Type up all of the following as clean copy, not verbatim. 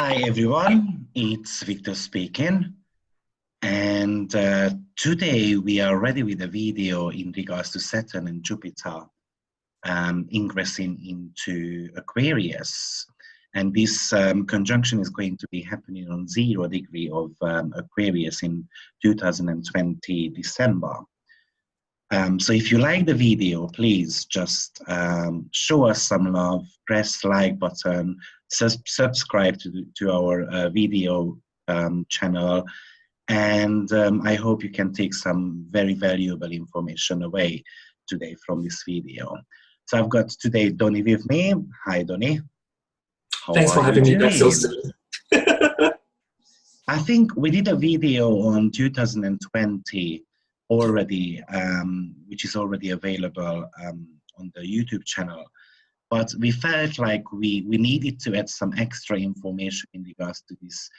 Hi everyone, it's Victor speaking, and today we are ready with a video in regards to Saturn and Jupiter ingressing into Aquarius, and this conjunction is going to be happening on 0 degree of Aquarius in 2020 December. So if you like the video, please just show us some love, press like button, subscribe to our video channel, and I hope you can take some very valuable information away today from this video. So I've got today Donnie with me. Hi Donnie. Thanks for having me back so soon. I think we did a video on 2020 already, which is already available on the YouTube channel. But we felt like we needed to add some extra information in regards to this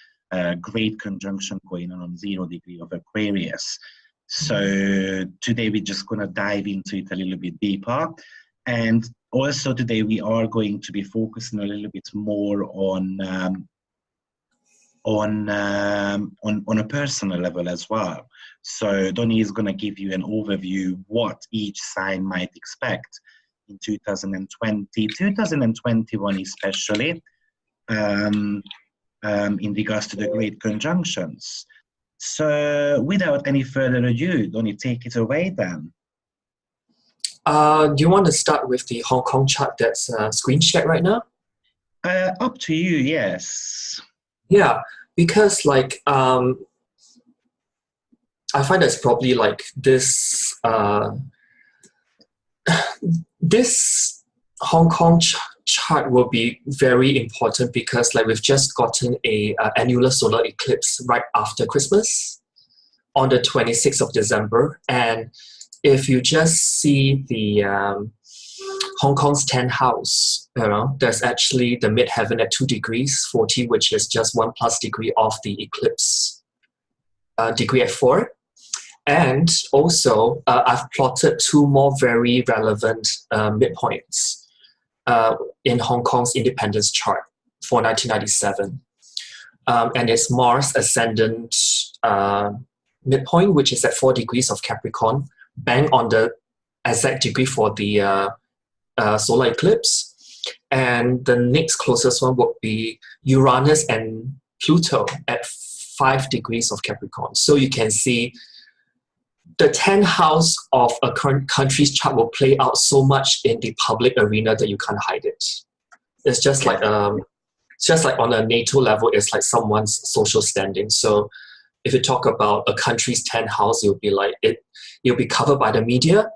great conjunction going on 0 degree of Aquarius. So today we're just going to dive into it a little bit deeper. And also today we are going to be focusing a little bit more on a personal level as well. So Donnie is going to give you an overview what each sign might expect in 2020, 2021 especially, in regards to the great conjunctions. So without any further ado, Donnie, take it away then. Do you want to start with the Hong Kong chart that's screen shared right now? Up to you, yes. Yeah, because like I find that's probably like this this Hong Kong chart will be very important because like we've just gotten a annular solar eclipse right after Christmas on the 26th of December, and if you just see the Hong Kong's 10th house, you know, there's actually the midheaven at 2 degrees 40, which is just 1+ degree of the eclipse degree at 4. And also, I've plotted 2 more very relevant midpoints in Hong Kong's independence chart for 1997. And it's Mars ascendant midpoint, which is at 4 degrees of Capricorn, bang on the exact degree for the solar eclipse. And the next closest one would be Uranus and Pluto at 5 degrees of Capricorn. So you can see the 10th house of a country's chart will play out so much in the public arena that you can't hide it. It's just like on a NATO level, it's like someone's social standing. So if you talk about a country's 10th house, you'll be covered by the media.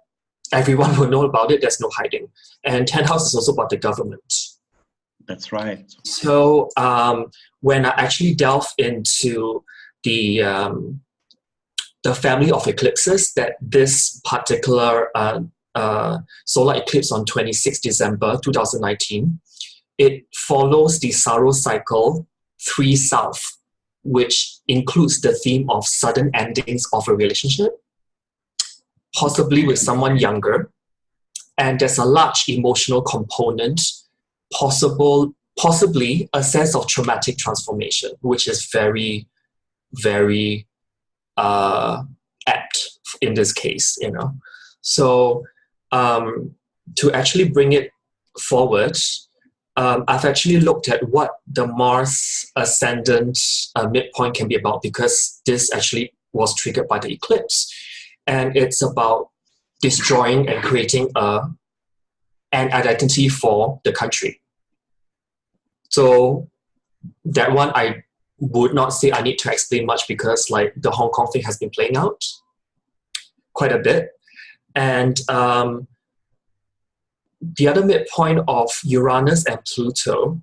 Everyone will know about it. There's no hiding. And 10th house is also about the government. That's right. So when I actually delve into the family of eclipses, that this particular solar eclipse on 26 December 2019, it follows the Saros cycle 3 South, which includes the theme of sudden endings of a relationship, possibly with someone younger, and there's a large emotional component, possibly a sense of traumatic transformation, which is very, very apt in this case, you know. So to actually bring it forward, I've actually looked at what the Mars ascendant midpoint can be about, because this actually was triggered by the eclipse. And it's about destroying and creating an identity for the country. So that one I would not say I need to explain much, because like the Hong Kong thing has been playing out quite a bit. And the other midpoint of Uranus and Pluto,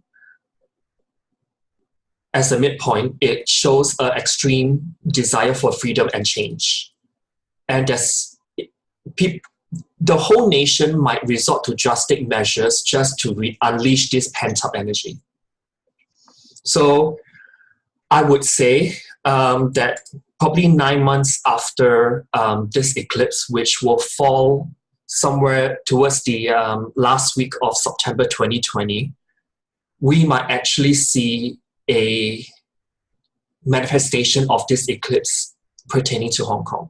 as a midpoint, it shows an extreme desire for freedom and change. And the whole nation might resort to drastic measures just to unleash this pent-up energy. So I would say that probably 9 months after this eclipse, which will fall somewhere towards the last week of September 2020, we might actually see a manifestation of this eclipse pertaining to Hong Kong.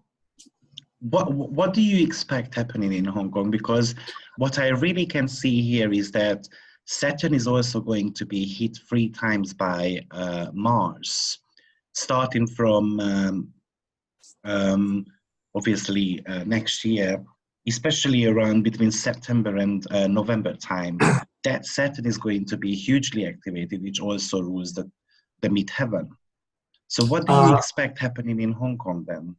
What do you expect happening in Hong Kong? Because what I really can see here is that Saturn is also going to be hit 3 times by Mars, starting from obviously next year, especially around between September and November time. That Saturn is going to be hugely activated, which also rules the midheaven. So what do you expect happening in Hong Kong then?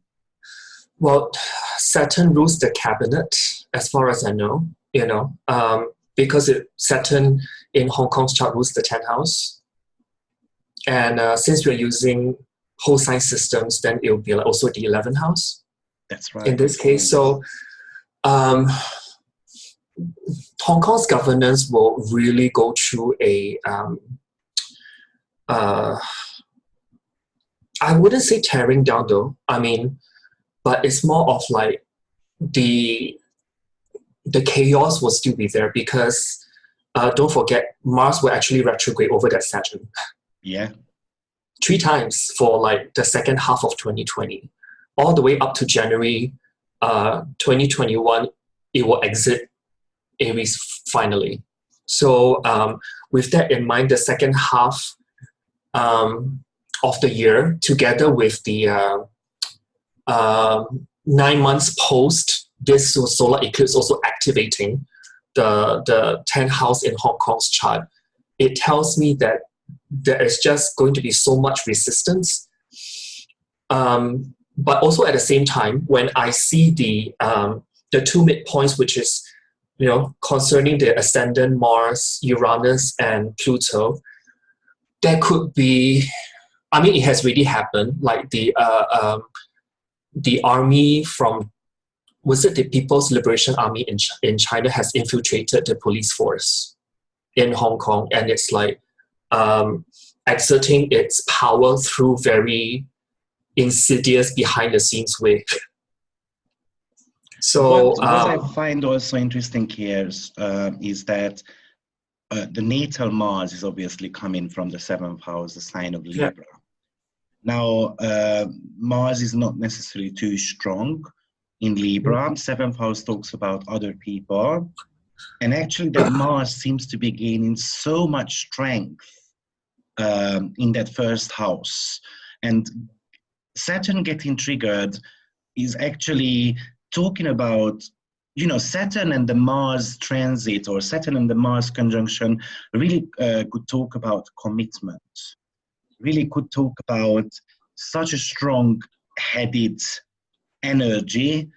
Well, Saturn rules the cabinet, as far as I know, because Saturn in Hong Kong's chart rules the 10th house. And since we're using whole sign systems, then it will be also the 11th house. That's right. In this case, so Hong Kong's governance will really go through I wouldn't say tearing down though. I mean, but it's more of like the chaos will still be there because don't forget Mars will actually retrograde over that Saturn. Yeah. 3 times for like the second half of 2020, all the way up to January 2021. It will exit Aries finally. So with that in mind, the second half of the year, together with the 9 months post this solar eclipse also activating the 10th house in Hong Kong's chart, it tells me that there is just going to be so much resistance. But also at the same time, when I see the 2 midpoints, which is concerning the ascendant Mars, Uranus, and Pluto, there could be, I mean, it has really happened, like the army from, was it the People's Liberation Army in China has infiltrated the police force in Hong Kong, and it's like exerting its power through very insidious behind the scenes way. So what I find also interesting here is that the natal Mars is obviously coming from the 7th house, the sign of Libra. Yeah. Now, Mars is not necessarily too strong in Libra. 7th house talks about other people. And actually that Mars seems to be gaining so much strength in that first house. And Saturn getting triggered is actually talking about, Saturn and the Mars transit, or Saturn and the Mars conjunction really could talk about commitment, really could talk about such a strong-headed energy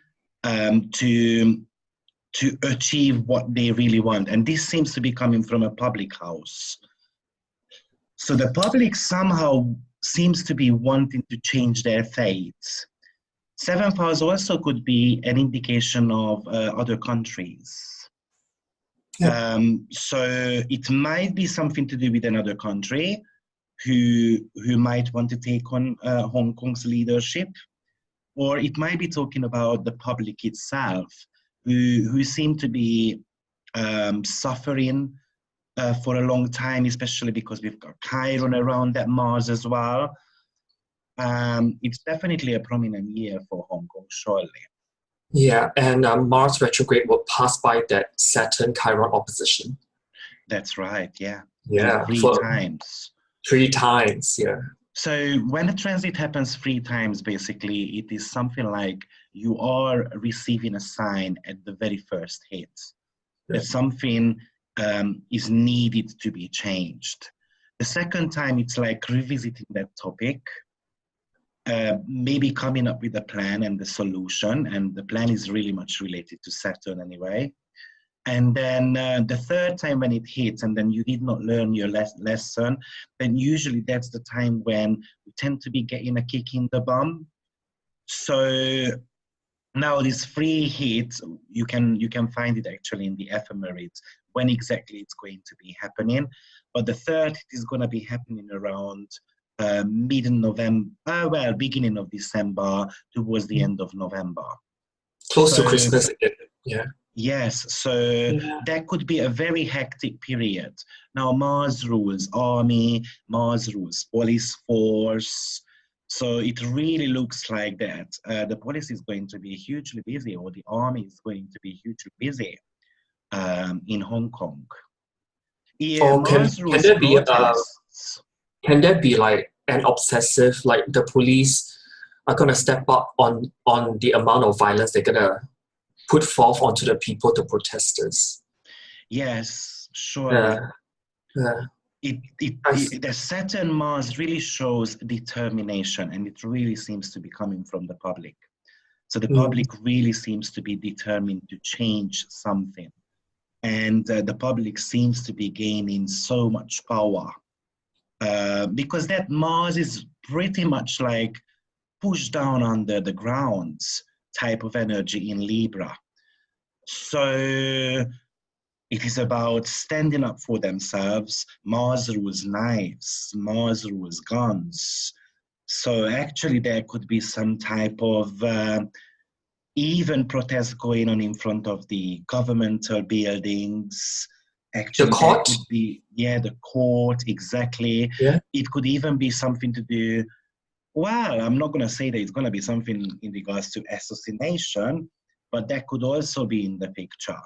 to achieve what they really want. And this seems to be coming from a public house. So the public somehow seems to be wanting to change their fate. 7th house also could be an indication of other countries. Yeah. So it might be something to do with another country who might want to take on Hong Kong's leadership, or it might be talking about the public itself, who seem to be suffering for a long time, especially because we've got Chiron around that Mars as well. It's definitely a prominent year for Hong Kong, surely. Yeah, and Mars retrograde will pass by that Saturn-Chiron opposition. That's right, yeah. Yeah. 3 times. 3 times, yeah. So when a transit happens 3 times, basically, it is something like you are receiving a sign at the very first hit. Yeah. That something is needed to be changed. The second time, it's like revisiting that topic, maybe coming up with a plan and the solution, and the plan is really much related to Saturn anyway. And then the third time when it hits and then you did not learn your lesson, then usually that's the time when we tend to be getting a kick in the bum. So now these 3 hits, you can find it actually in the ephemerides, when exactly it's going to be happening. But the third hit is going to be happening around mid-November, beginning of December towards the end of November. Close to Christmas, yeah. Yes, so Yeah. that could be a very hectic period. Now, Mars rules army, Mars rules police force. So it really looks like that. The police is going to be hugely busy, or the army is going to be hugely busy in Hong Kong. Yeah, Or Mars can rules there be protests. can there be like an obsessive, like the police are gonna step up on the amount of violence they're gonna put forth onto the people, the protesters? Yes, surely. Yeah, yeah. The Saturn Mars really shows determination, and it really seems to be coming from the public. So the public really seems to be determined to change something. And the public seems to be gaining so much power because that Mars is pretty much like pushed down under the ground type of energy in Libra. So it is about standing up for themselves. Mars rules knives, Mars rules guns. So actually there could be some type of even protests going on in front of the governmental buildings. Actually, The court? that could be, yeah, the court, exactly. Yeah. It could even be something to do, well, I'm not going to say that it's going to be something in regards to assassination, but that could also be in the picture.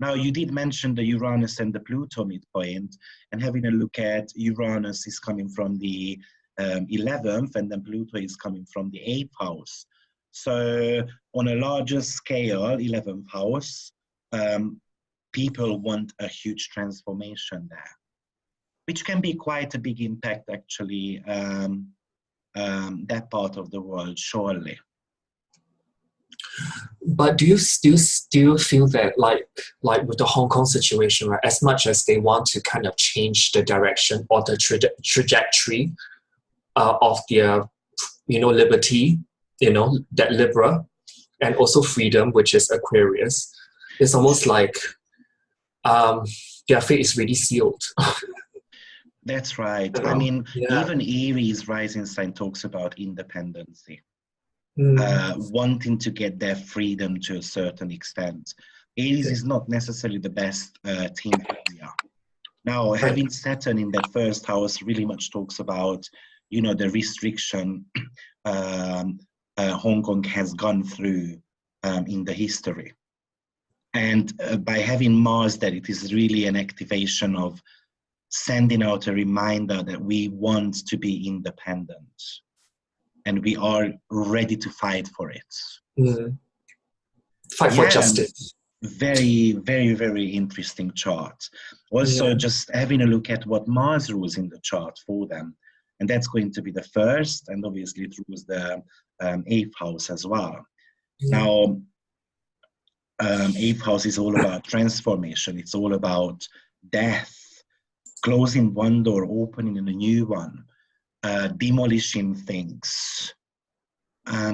Now, you did mention the Uranus and the Pluto midpoint, and having a look at Uranus is coming from the 11th, and then Pluto is coming from the 8th house. So on a larger scale, 11th house, people want a huge transformation there, which can be quite a big impact, actually, that part of the world, surely. But do you still feel that like with the Hong Kong situation, right? As much as they want to kind of change the direction or the trajectory of their, liberty, that Libra, and also freedom, which is Aquarius, it's almost like their fate is really sealed. That's right. I mean, even Aries rising sign talks about independency. Wanting to get their freedom to a certain extent. Aries is not necessarily the best team player. Now, having Saturn in that first house really much talks about, the restriction Hong Kong has gone through in the history. And by having Mars there, it is really an activation of sending out a reminder that we want to be independent. And we are ready to fight for it. Fight for justice. Very, very, very interesting chart. Also, just having a look at what Mars rules in the chart for them. And that's going to be the first, and obviously it rules the 8th house as well. Now, 8th house is all about transformation. It's all about death, closing one door, opening a new one. Demolishing things.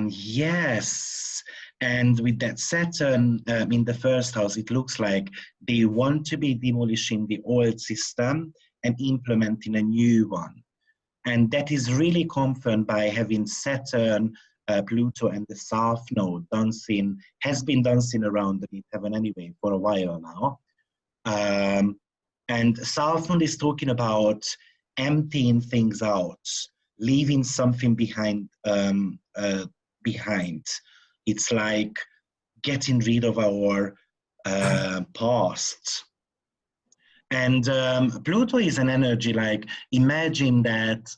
Yes, and with that Saturn in the first house, it looks like they want to be demolishing the old system and implementing a new one. And that is really confirmed by having Saturn, Pluto, and the South Node has been dancing around the heaven anyway for a while now. And South Node is talking about emptying things out, leaving something behind. It's like getting rid of our past. And Pluto is an energy like, imagine that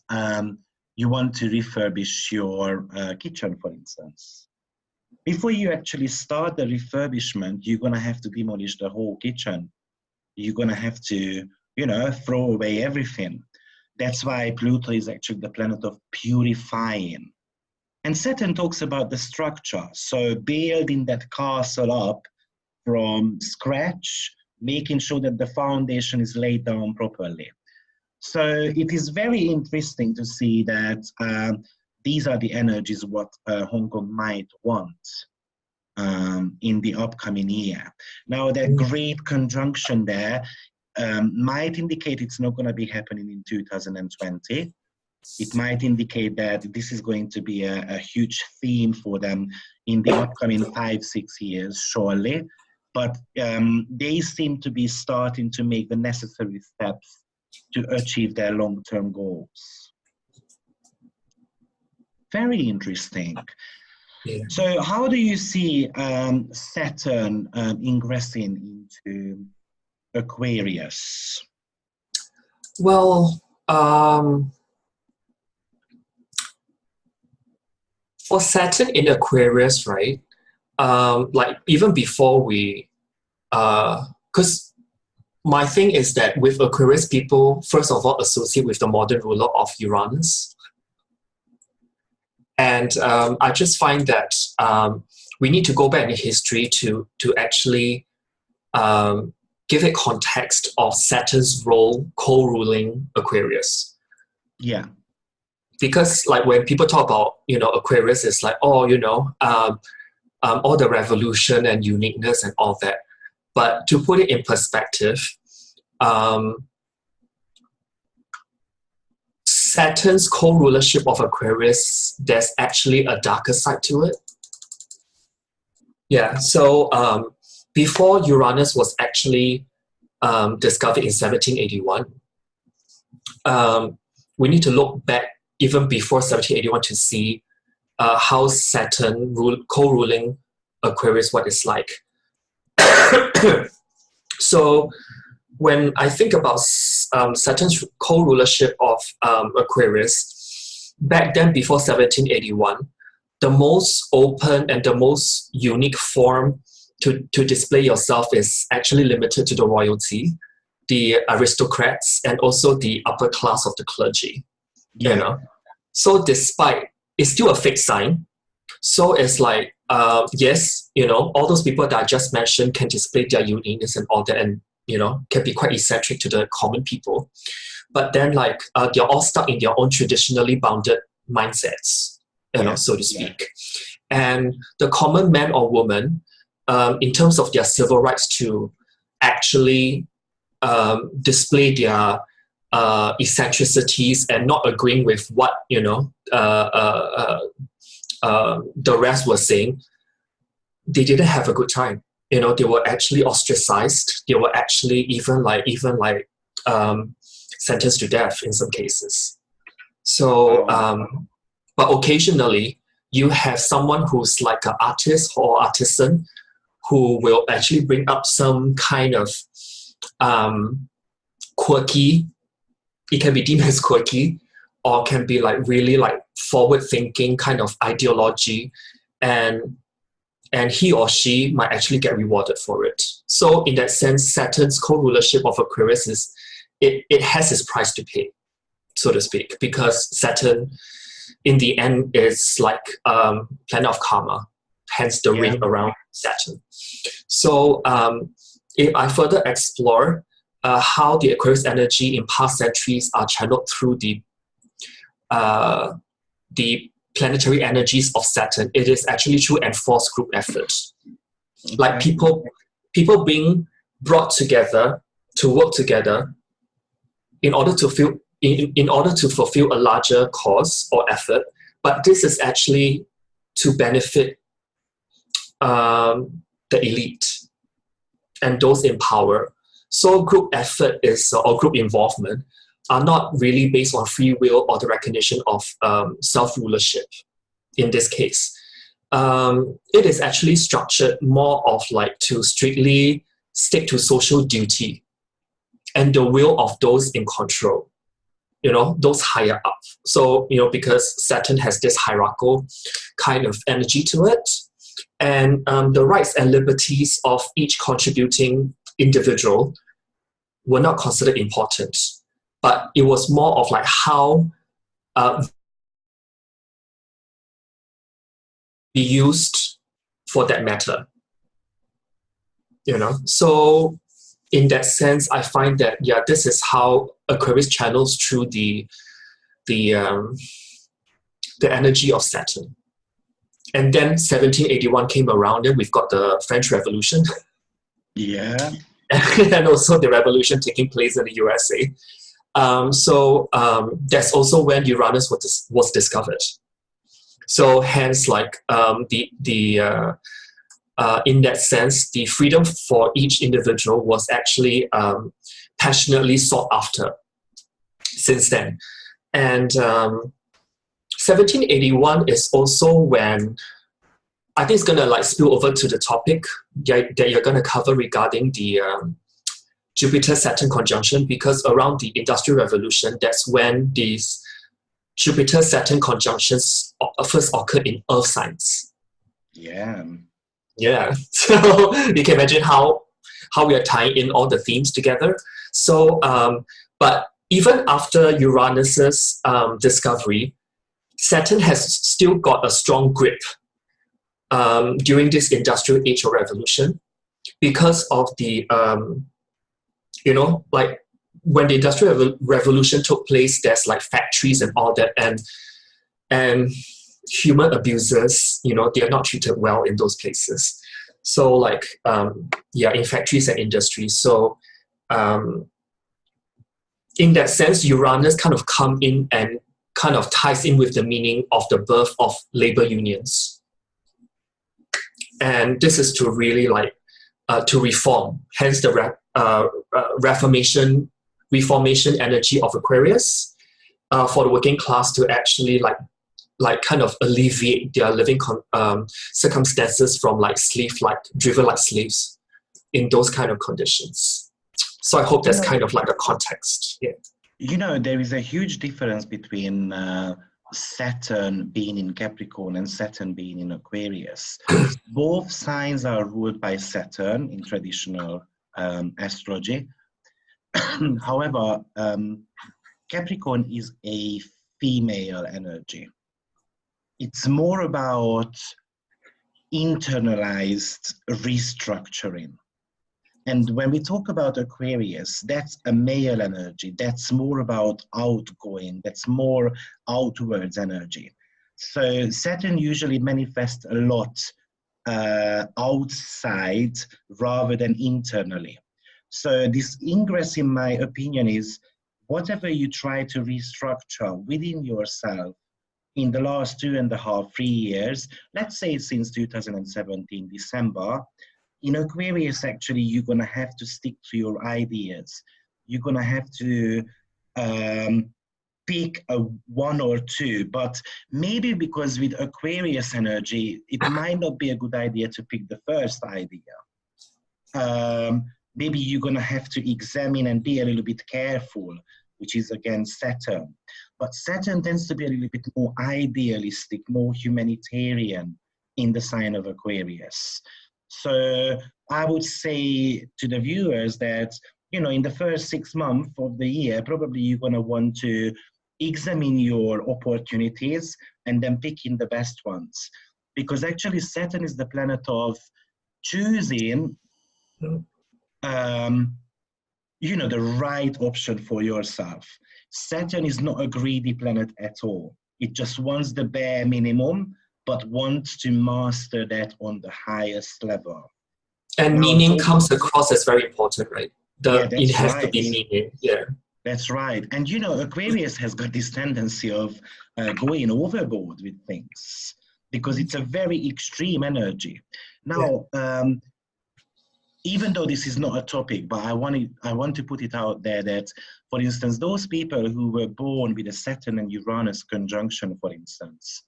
you want to refurbish your kitchen, for instance. Before you actually start the refurbishment, you're going to have to demolish the whole kitchen. You're going to have to, throw away everything. That's why Pluto is actually the planet of purifying. And Saturn talks about the structure. So building that castle up from scratch, making sure that the foundation is laid down properly. So it is very interesting to see that these are the energies what Hong Kong might want in the upcoming year. Now, that great conjunction there might indicate it's not going to be happening in 2020. It might indicate that this is going to be a huge theme for them in the upcoming 5-6 years, surely. But they seem to be starting to make the necessary steps to achieve their long-term goals. Very interesting. Yeah. So how do you see Saturn ingressing into Aquarius? Well, for Saturn in Aquarius, right? Like even before we, because my thing is that with Aquarius, people first of all associate with the modern ruler of Uranus. And I just find that we need to go back in history to actually give it context of Saturn's role co-ruling Aquarius. Yeah. Because like when people talk about, Aquarius, it's like, oh, all the revolution and uniqueness and all that. But to put it in perspective, Saturn's co-rulership of Aquarius, there's actually a darker side to it. Yeah, so before Uranus was actually discovered in 1781, we need to look back even before 1781 to see how Saturn co-ruling Aquarius, what it's like. So when I think about Saturn's co-rulership of Aquarius, back then before 1781, the most open and the most unique form to display yourself is actually limited to the royalty, the aristocrats, and also the upper class of the clergy. Yeah. So despite, it's still a fixed sign. So it's like, yes, all those people that I just mentioned can display their uniqueness and all that, and can be quite eccentric to the common people. But then like they're all stuck in their own traditionally bounded mindsets, so to speak. And the common man or woman, in terms of their civil rights to actually display their eccentricities and not agreeing with what the rest were saying, they didn't have a good time. They were actually ostracized. They were actually even sentenced to death in some cases. So, but occasionally you have someone who's like an artist or artisan who will actually bring up some kind of quirky. It can be deemed as quirky, or can be like really like forward-thinking kind of ideology, and he or she might actually get rewarded for it. So in that sense, Saturn's co-rulership of Aquarius is, it has its price to pay, so to speak, because Saturn, in the end, is like planet of karma, hence the ring around Saturn. So if I further explore how the Aquarius energy in past centuries are channeled through the planetary energies of Saturn, it is actually through enforced group effort. Okay. Like people being brought together to work together in order to fulfill a larger cause or effort. But this is actually to benefit the elite and those in power. So group effort is, or group involvement, are not really based on free will or the recognition of self-rulership in this case. It is actually structured more of like to strictly stick to social duty and the will of those in control, those higher up. So, because Saturn has this hierarchical kind of energy to it, and the rights and liberties of each contributing individual were not considered important. But it was more of like how be used for that matter. So in that sense, I find that this is how Aquarius channels through the energy of Saturn. And then 1781 came around, and we've got the French Revolution. Yeah. And also the revolution taking place in the USA. That's also when Uranus was discovered. So hence, like in that sense, the freedom for each individual was actually passionately sought after since then. And 1781 is also when, I think it's going to like spill over to the topic that you're going to cover regarding the Jupiter-Saturn conjunction, because around the Industrial Revolution, that's when these Jupiter-Saturn conjunctions first occurred in Earth signs. Yeah. Yeah. So you can imagine how we are tying in all the themes together. So, but even after Uranus's discovery, Saturn has still got a strong grip during this industrial age or revolution, because of the like when the industrial revolution took place, there's like factories and all that, and human abusers, they are not treated well in those places. So like in factories and industries. So in that sense, Uranus kind of come in and kind of ties in with the meaning of the birth of labor unions. And this is to really like to reform, hence the reformation energy of Aquarius for the working class to actually like kind of alleviate their living circumstances from like driven like slaves in those kind of conditions. So I hope that's kind of like the context. Yeah. There is a huge difference between Saturn being in Capricorn and Saturn being in Aquarius. Both signs are ruled by Saturn in traditional astrology. However, Capricorn is a female energy. It's more about internalized restructuring. And when we talk about Aquarius, that's a male energy. That's more about outgoing. That's more outwards energy. So Saturn usually manifests a lot outside rather than internally. So this ingress, in my opinion, is whatever you try to restructure within yourself in the last 2.5, 3 years, let's say since 2017, December, in Aquarius, actually, you're going to have to stick to your ideas. You're going to have to pick one or two, but maybe because with Aquarius energy, it might not be a good idea to pick the first idea. Maybe you're going to have to examine and be a little bit careful, which is again Saturn. But Saturn tends to be a little bit more idealistic, more humanitarian in the sign of Aquarius. So I would say to the viewers that, in the first 6 months of the year, probably you're going to want to examine your opportunities and then picking the best ones. Because actually Saturn is the planet of choosing, the right option for yourself. Saturn is not a greedy planet at all. It just wants the bare minimum, but wants to master that on the highest level. And now, meaning comes across as very important, right? It has to be meaning, yeah. That's right. And Aquarius has got this tendency of going overboard with things because it's a very extreme energy. Now, even though this is not a topic, but I want to put it out there that, for instance, those people who were born with a Saturn and Uranus conjunction, for instance,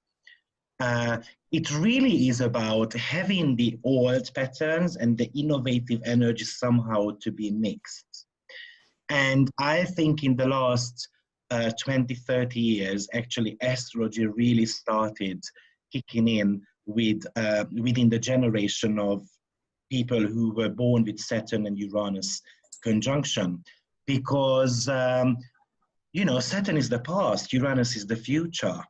it really is about having the old patterns and the innovative energy somehow to be mixed. And I think in the last 20, 30 years, actually, astrology really started kicking in with within the generation of people who were born with Saturn and Uranus conjunction. Because, Saturn is the past, Uranus is the future.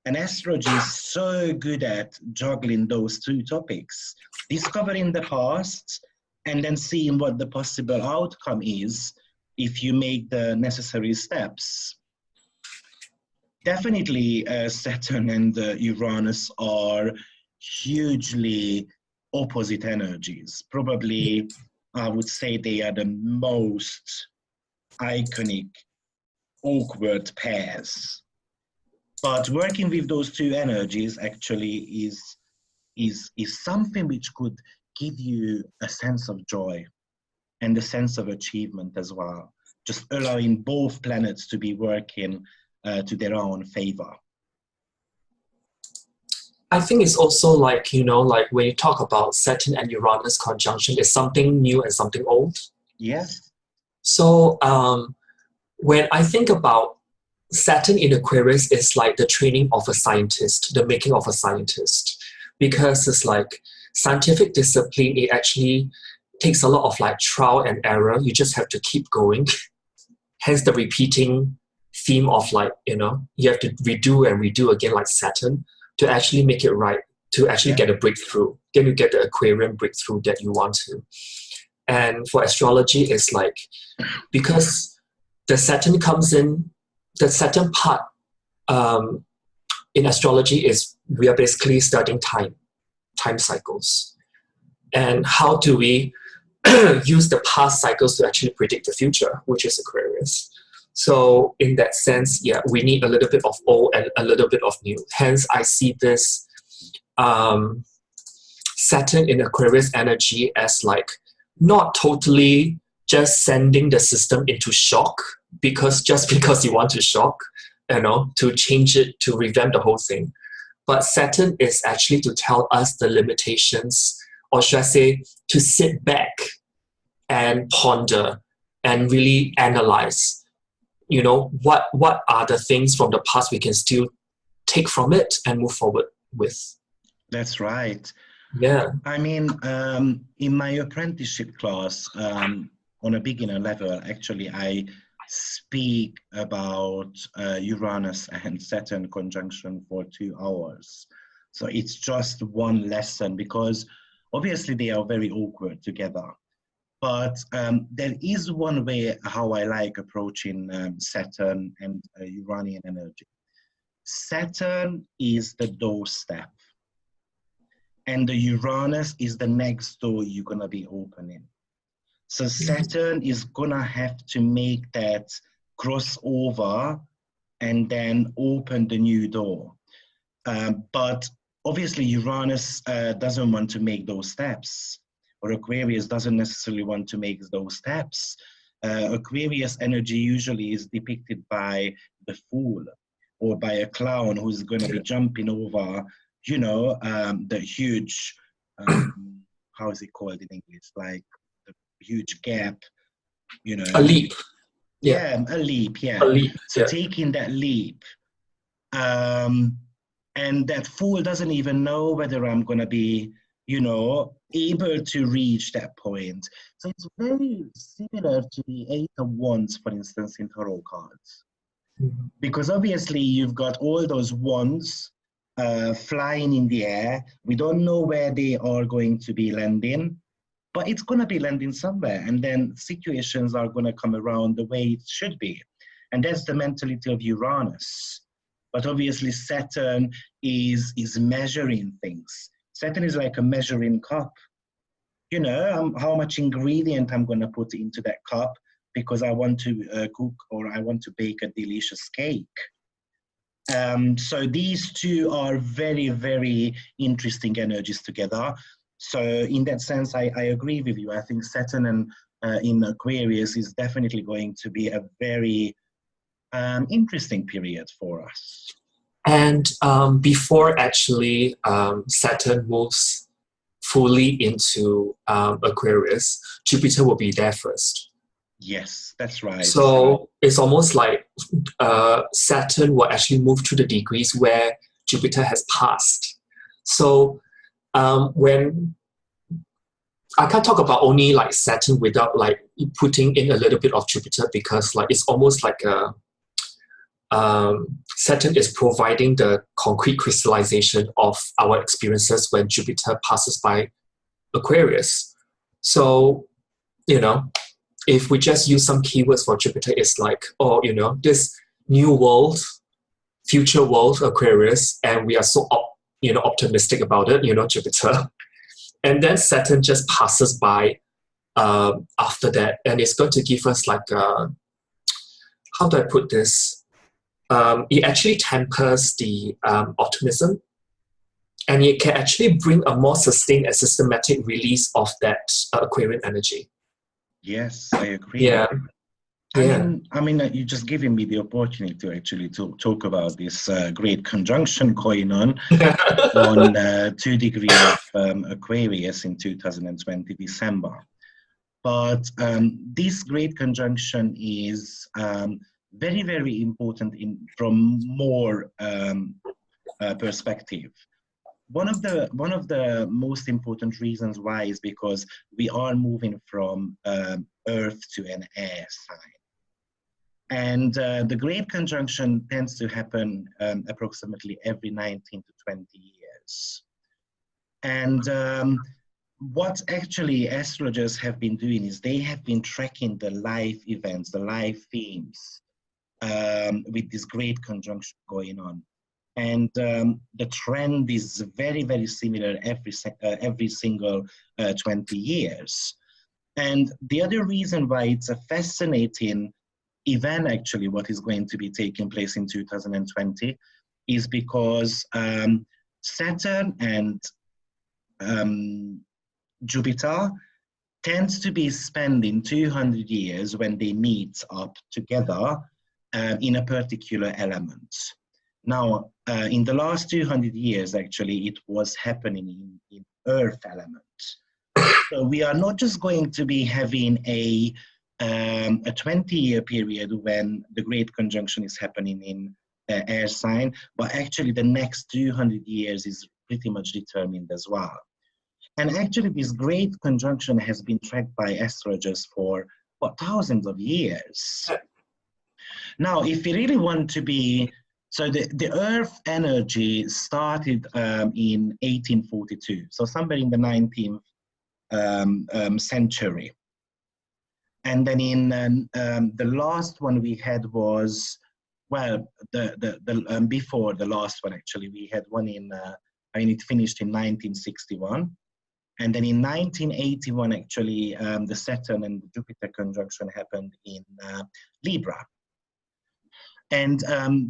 And astrology is so good at juggling those two topics, discovering the past and then seeing what the possible outcome is if you make the necessary steps. Definitely Saturn and Uranus are hugely opposite energies. Probably, I would say they are the most iconic awkward pairs. But working with those two energies actually is something which could give you a sense of joy and a sense of achievement as well, just allowing both planets to be working to their own favor. I think it's also like, you know, like when you talk about Saturn and Uranus conjunction, it's something new and something old. Yes. So when I think about Saturn in Aquarius, it's like the training of a scientist, the making of a scientist, because it's like scientific discipline. It actually takes a lot of like trial and error. You just have to keep going. Hence the repeating theme of like, you know, you have to redo and redo again like Saturn to actually make it right, to actually get a breakthrough. Then you get the Aquarian breakthrough that you want to. And for astrology, it's like, because the Saturn comes in, the Saturn part in astrology is we are basically studying time cycles. And how do we use the past cycles to actually predict the future, which is Aquarius. So in that sense, yeah, we need a little bit of old and a little bit of new. Hence, I see this Saturn in Aquarius energy as like not totally just sending the system into shock because you want to shock, you know, to change it, to revamp the whole thing. But Saturn is actually to tell us the limitations, or should I say, to sit back and ponder and really analyze, you know, what are the things from the past we can still take from it and move forward with. That's right. Yeah. I mean, in my apprenticeship class, on a beginner level, actually, I speak about Uranus and Saturn conjunction for 2 hours. So it's just one lesson because obviously they are very awkward together. But there is one way how I like approaching Saturn and Uranian energy. Saturn is the doorstep, and the Uranus is the next door you're gonna be opening. So Saturn is gonna have to make that crossover and then open the new door. But obviously Uranus doesn't want to make those steps, or Aquarius doesn't necessarily want to make those steps. Aquarius energy usually is depicted by the fool or by a clown who's gonna be jumping over, you know, the huge, how is it called in English? Like, huge gap, you know. A leap. Yeah, a leap, yeah. A leap. So taking that leap. And that fool doesn't even know whether I'm going to be, you know, able to reach that point. So it's very similar to the Eight of Wands, for instance, in tarot cards. Mm-hmm. Because obviously you've got all those wands flying in the air. We don't know where they are going to be landing, but it's going to be landing somewhere, and then situations are going to come around the way it should be. And that's the mentality of Uranus. But obviously Saturn is measuring things. Saturn is like a measuring cup. You know, how much ingredient I'm going to put into that cup because I want to cook or I want to bake a delicious cake. So these two are very, very interesting energies together. So in that sense, I agree with you. I think Saturn and in Aquarius is definitely going to be a very interesting period for us. And before actually Saturn moves fully into Aquarius, Jupiter will be there first. Yes, that's right. So it's almost like Saturn will actually move to the degrees where Jupiter has passed. So when I can't talk about only like Saturn without like putting in a little bit of Jupiter, because like it's almost like Saturn is providing the concrete crystallization of our experiences when Jupiter passes by Aquarius. So, you know, if we just use some keywords for Jupiter, it's like, oh, you know, this new world, future world, Aquarius, and we are so optimistic about it, you know, Jupiter. And then Saturn just passes by after that, and it's going to give us like how do I put this? It actually tempers the optimism, and it can actually bring a more sustained and systematic release of that Aquarian energy. Yes, I agree. Yeah. I mean, you're just giving me the opportunity to actually talk about this great conjunction going on 2 degrees of Aquarius in 2020 December. But this great conjunction is very, very important from more perspective. One of the most important reasons why is because we are moving from Earth to an air sign. And the great conjunction tends to happen approximately every 19 to 20 years. And what actually astrologers have been doing is they have been tracking the life events, the life themes with this great conjunction going on. And the trend is very, very similar every single 20 years. And the other reason why it's a fascinating event, actually, what is going to be taking place in 2020 is because Saturn and Jupiter tends to be spending 200 years when they meet up together in a particular element. Now, in the last 200 years, actually, it was happening in Earth element. So we are not just going to be having a 20-year period when the great conjunction is happening in air sign, but actually the next 200 years is pretty much determined as well. And actually this great conjunction has been tracked by astrologers for thousands of years. Now, if we really want to be, so the Earth energy started in 1842, so somewhere in the 19th century. And then in the last one we had was, well, before the last one, actually, we had one in, it finished in 1961. And then in 1981, actually, the Saturn and the Jupiter conjunction happened in Libra. And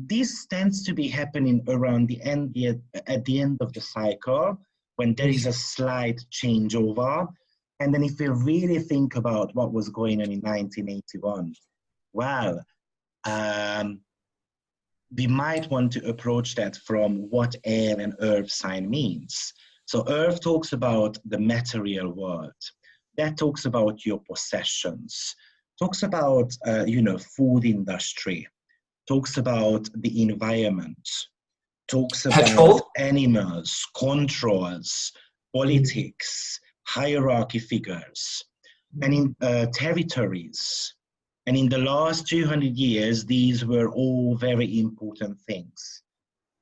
this tends to be happening around at the end of the cycle, when there is a slight changeover. And then if we really think about what was going on in 1981, well, we might want to approach that from what air and earth sign means. So earth talks about the material world. That talks about your possessions, talks about, food industry, talks about the environment, talks about animals, controls, politics, hierarchy figures, and in territories. And in the last 200 years, these were all very important things.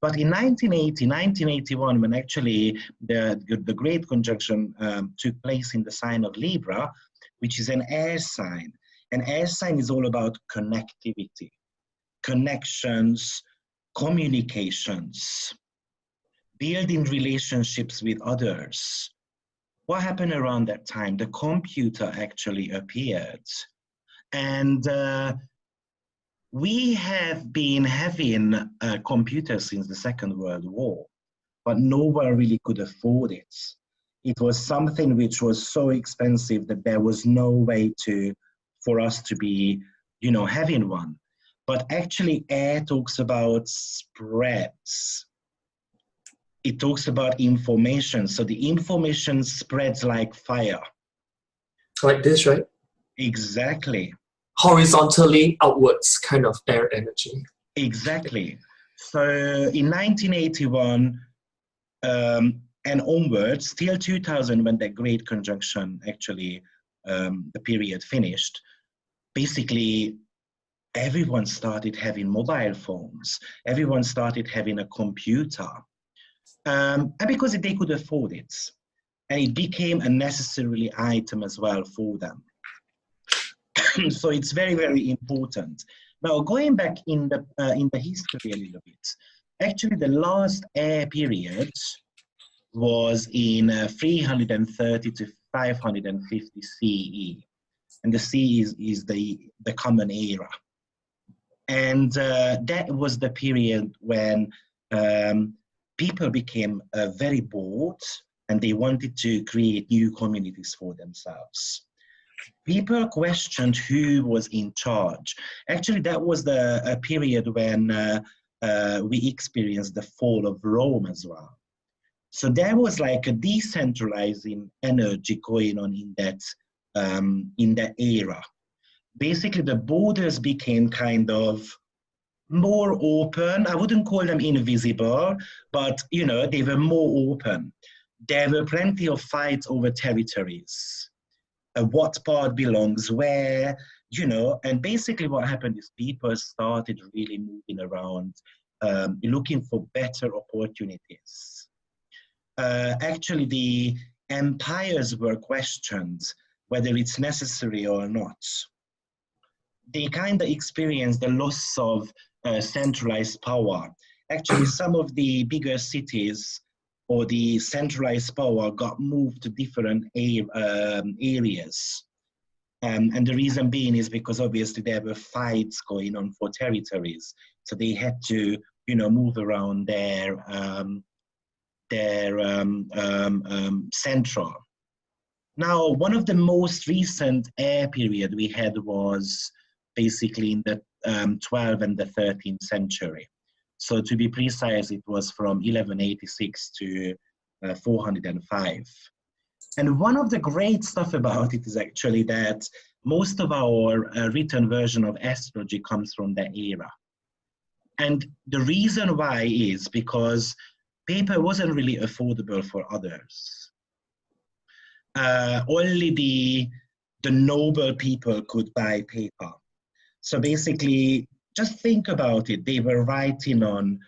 But in 1981, when actually the great conjunction took place in the sign of Libra, which is an air sign. An air sign is all about connectivity, connections, communications, building relationships with others. What happened around that time? The computer actually appeared. And we have been having computers since the Second World War, but no one really could afford it. It was something which was so expensive that there was no way for us to be, having one. But actually, air talks about spreads. It talks about information. So the information spreads like fire. Like this, right? Exactly. Horizontally outwards kind of air energy. Exactly. So in 1981 and onwards, till 2000, when that great conjunction actually, the period finished, basically everyone started having mobile phones. Everyone started having a computer. And because they could afford it. And it became a necessary item as well for them. So it's very, very important. Now, going back in the history a little bit, actually the last air period was in 330 to 550 CE. And the CE is the common era. And that was the period when people became very bored and they wanted to create new communities for themselves. People questioned who was in charge. Actually, that was the period when we experienced the fall of Rome as well. So there was like a decentralizing energy going on in that era. Basically, the borders became kind of more open. I wouldn't call them invisible, but you know, they were more open. There were plenty of fights over territories, what part belongs where, you know, and basically what happened is people started really moving around, looking for better opportunities. Actually, the empires were questioned whether it's necessary or not. They kind of experienced the loss of centralized power. Actually, some of the bigger cities or the centralized power got moved to different areas. And the reason being is because obviously there were fights going on for territories. So they had to, you know, move around their central. Now, one of the most recent air period we had was basically in the 12th and the 13th century. So to be precise, it was from 1186 to 405. And one of the great stuff about it is actually that most of our written version of astrology comes from that era. And the reason why is because paper wasn't really affordable for others. Only the noble people could buy paper. So basically, just think about it. They were writing on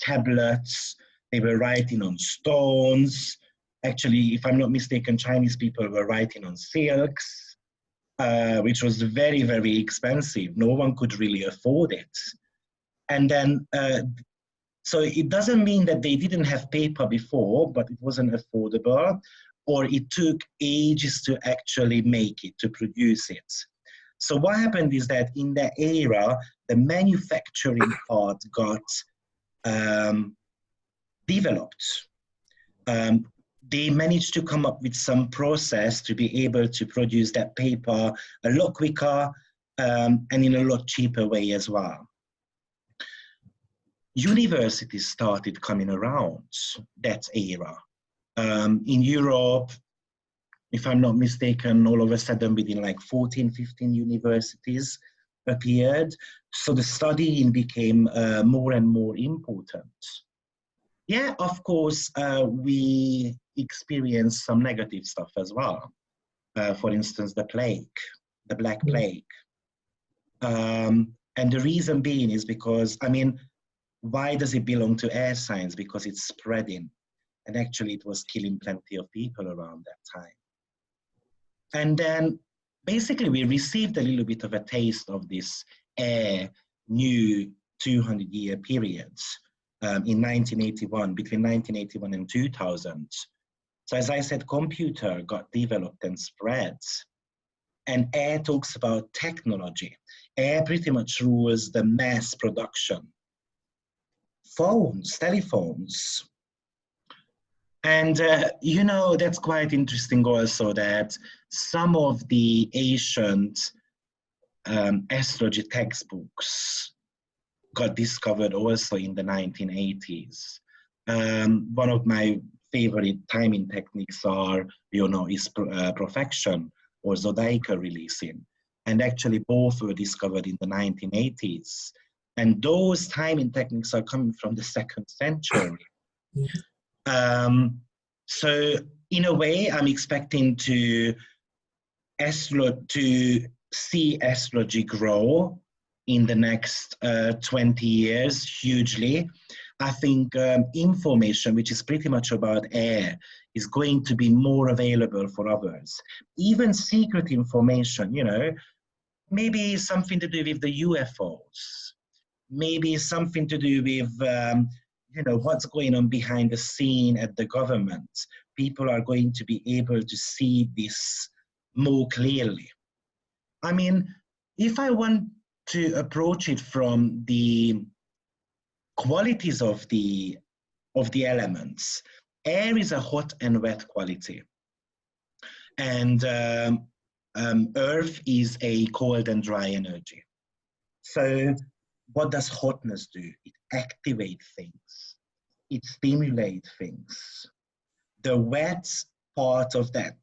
tablets, they were writing on stones. Actually, if I'm not mistaken, Chinese people were writing on silks, which was very, very expensive. No one could really afford it. And then, so it doesn't mean that they didn't have paper before, but it wasn't affordable, or it took ages to actually make it, to produce it. So what happened is that in that era, the manufacturing part got developed. They managed to come up with some process to be able to produce that paper a lot quicker and in a lot cheaper way as well. Universities started coming around that era. In Europe, if I'm not mistaken, all of a sudden within like 14, 15 universities appeared. So the studying became more and more important. Yeah, of course, we experienced some negative stuff as well. For instance, the plague, the Black Plague. And the reason being is because, I mean, why does it belong to air signs? Because it's spreading. And actually it was killing plenty of people around that time. And then basically we received a little bit of a taste of this new 200-year periods in 1981, between 1981 and 2000. So as I said, computer got developed and spread. And air talks about technology. Air pretty much rules the mass production. Phones, telephones. And, you know, that's quite interesting also that some of the ancient astrology textbooks got discovered also in the 1980s. One of my favorite timing techniques are, you know, is profection or zodiacal releasing. And actually both were discovered in the 1980s. And those timing techniques are coming from the 2nd century. So in a way, I'm expecting to see astrology grow in the next 20 years hugely. I think information, which is pretty much about air, is going to be more available for others. Even secret information, you know, maybe something to do with the UFOs, maybe something to do with you know, what's going on behind the scene at the government. People are going to be able to see this more clearly. I mean, if I want to approach it from the qualities of the elements. Air is a hot and wet quality, and earth is a cold and dry energy. So what does hotness do? It activates things. It stimulates things. The wet part of that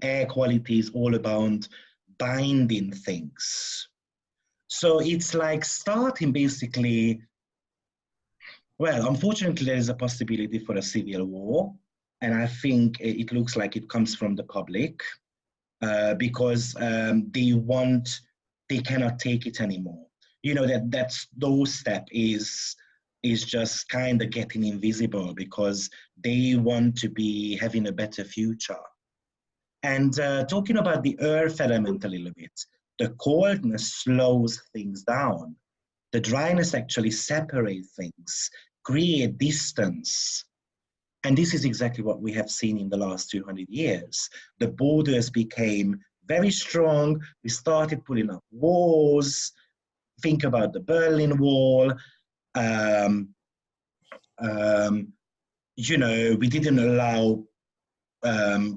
air quality is all about binding things. So it's like starting basically, well, unfortunately, there is a possibility for a civil war. And I think it looks like it comes from the public because they cannot take it anymore. You know, that's those step is just kind of getting invisible because they want to be having a better future. And talking about the earth element a little bit, the coldness slows things down. The dryness actually separates things, create distance. And this is exactly what we have seen in the last 200 years. The borders became very strong. We started putting up walls. Think about the Berlin Wall. You know, we didn't allow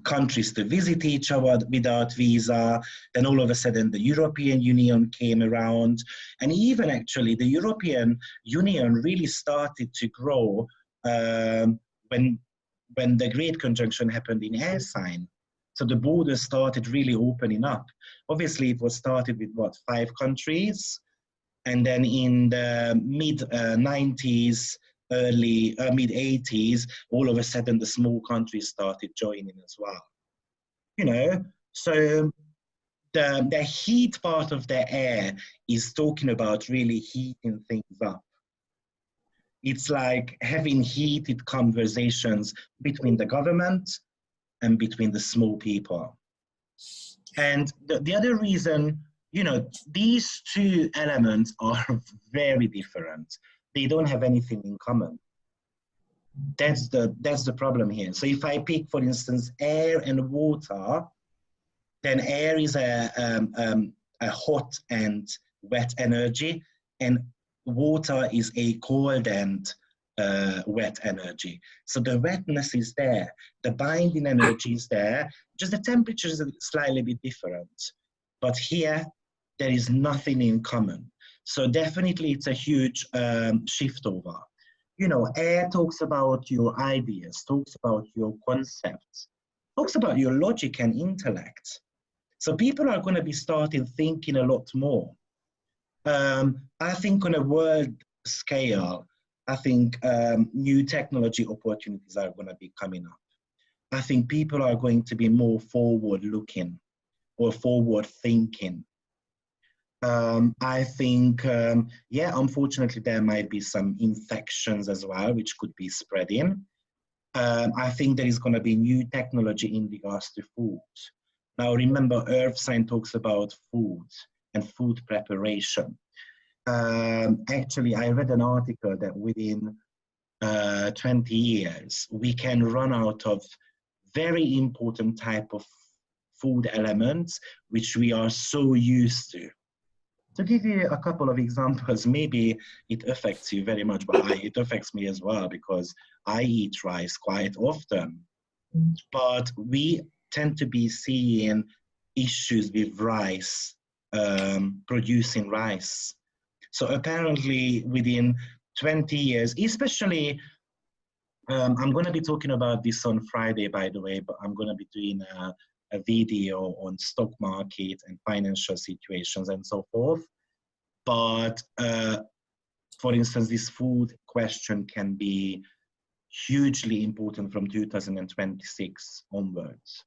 countries to visit each other without visa. Then all of a sudden the European Union came around, and even actually the European Union really started to grow when the Great Conjunction happened in air sign. So the borders started really opening up. Obviously it was started with what, 5 countries, and then in the mid 90s, early mid 80s, all of a sudden the small countries started joining as well. You know, so the heat part of the air is talking about really heating things up. It's like having heated conversations between the government and between the small people. And the other reason, you know, these two elements are very different. They don't have anything in common. That's the problem here. So if I pick, for instance, air and water, then air is a hot and wet energy, and water is a cold and wet energy. So the wetness is there, the binding energy is there, just the temperature is slightly bit different. But here, there is nothing in common. So definitely it's a huge shift over. You know, air talks about your ideas, talks about your concepts, talks about your logic and intellect. So people are going to be starting thinking a lot more. I think on a world scale, I think new technology opportunities are going to be coming up. I think people are going to be more forward-looking or forward-thinking. I think, yeah, unfortunately, there might be some infections as well, which could be spreading. I think there is going to be new technology in regards to food. Now, remember, Earth sign talks about food and food preparation. Actually, I read an article that within 20 years, we can run out of very important type of food elements, which we are so used to. To give you a couple of examples, maybe it affects you very much, but it affects me as well because I eat rice quite often. But we tend to be seeing issues with rice, producing rice. So apparently within 20 years, especially, I'm going to be talking about this on Friday, by the way, but I'm going to be doing a video on stock market and financial situations and so forth. But for instance, this food question can be hugely important from 2026 onwards.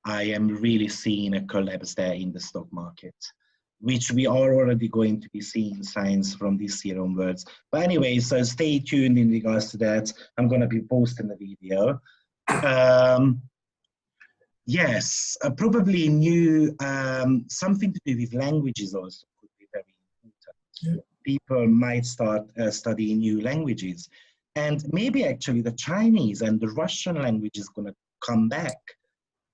I am really seeing a collapse there in the stock market, which we are already going to be seeing signs from this year onwards. But anyway, so stay tuned in regards to that. I'm going to be posting the video. Yes, probably new, something to do with languages also could be very important. Yeah. People might start studying new languages. And maybe actually the Chinese and the Russian language is going to come back,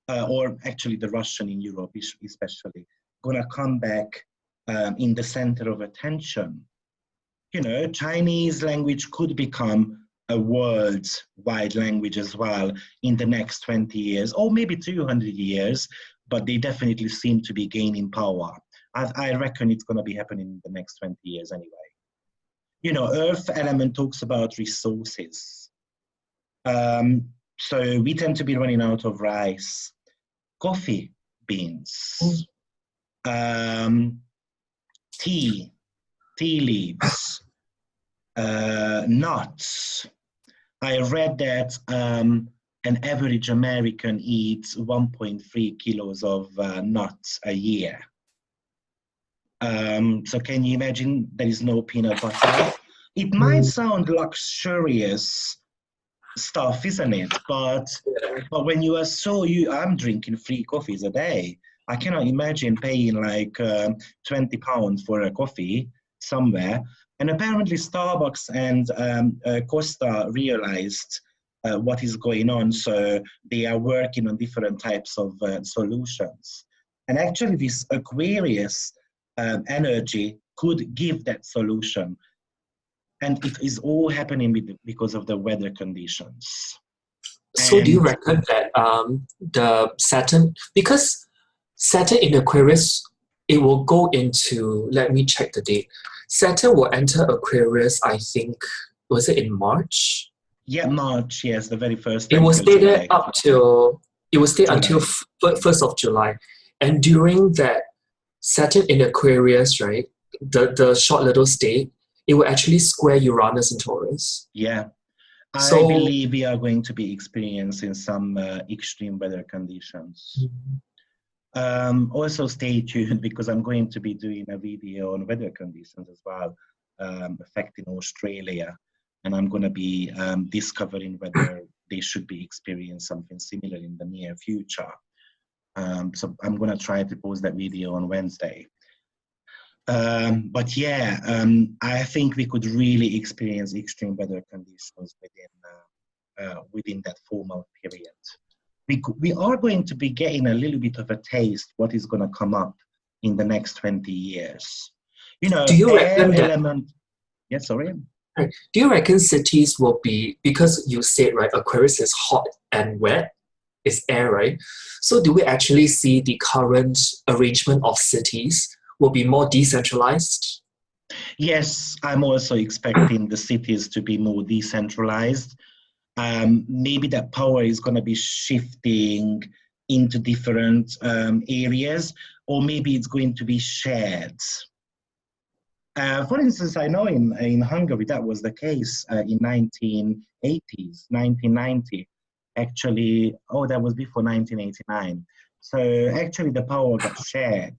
or actually the Russian in Europe especially, going to come back in the center of attention. You know, Chinese language could become a worldwide language as well in the next 20 years, or maybe 200 years, but they definitely seem to be gaining power. I reckon it's going to be happening in the next 20 years anyway. You know, Earth element talks about resources. So we tend to be running out of rice, coffee beans, tea leaves, nuts. I read that an average American eats 1.3 kilos of nuts a year. So can you imagine there is no peanut butter? It might sound luxurious stuff, isn't it? But when you are I'm drinking 3 coffees a day. I cannot imagine paying like £20 for a coffee somewhere. And apparently Starbucks and Costa realized what is going on. So they are working on different types of solutions. And actually this Aquarius energy could give that solution. And it is all happening because of the weather conditions. So do you reckon that the Saturn, because Saturn in Aquarius, it will go into, let me check the date. Saturn will enter Aquarius, I think, was it in March? Yeah, March, yes, the very first. It will stay there up till, it will stay until 1st of July. And during that Saturn in Aquarius, right, the short little stay, it will actually square Uranus and Taurus. Yeah. I believe we are going to be experiencing some extreme weather conditions. Also stay tuned, because I'm going to be doing a video on weather conditions as well, affecting Australia. And I'm going to be discovering whether they should be experiencing something similar in the near future. So I'm going to try to post that video on Wednesday. But yeah, I think we could really experience extreme weather conditions within that 4-month period. We are going to be getting a little bit of a taste what is going to come up in the next 20 years. You know, do you reckon element. Yeah, sorry. Do you reckon cities will be, because you said, right, Aquarius is hot and wet, it's air, right? So do we actually see the current arrangement of cities will be more decentralized? Yes, I'm also expecting the cities to be more decentralized. Maybe that power is going to be shifting into different areas, or maybe it's going to be shared. For instance, I know in Hungary that was the case in 1980s, 1990. Actually, that was before 1989. So actually the power got shared.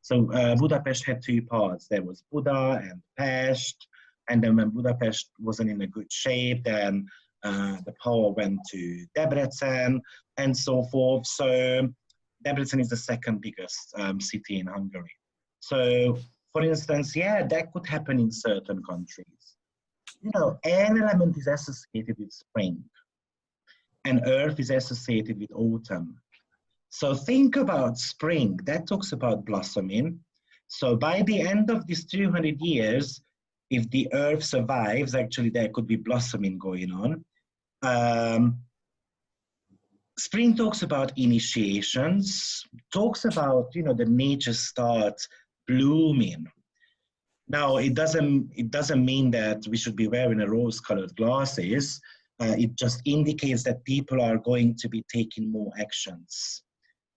So Budapest had 2 parts. There was Buda and Pest. And then when Budapest wasn't in a good shape, then the power went to Debrecen and so forth. So Debrecen is the 2nd biggest city in Hungary. So for instance, yeah, that could happen in certain countries. You know, air element is associated with spring, and earth is associated with autumn. So think about spring, that talks about blossoming. So by the end of these 200 years, if the earth survives, actually there could be blossoming going on. Spring talks about initiations, talks about, you know, the nature starts blooming. Now, it doesn't mean that we should be wearing a rose-colored glasses. It just indicates that people are going to be taking more actions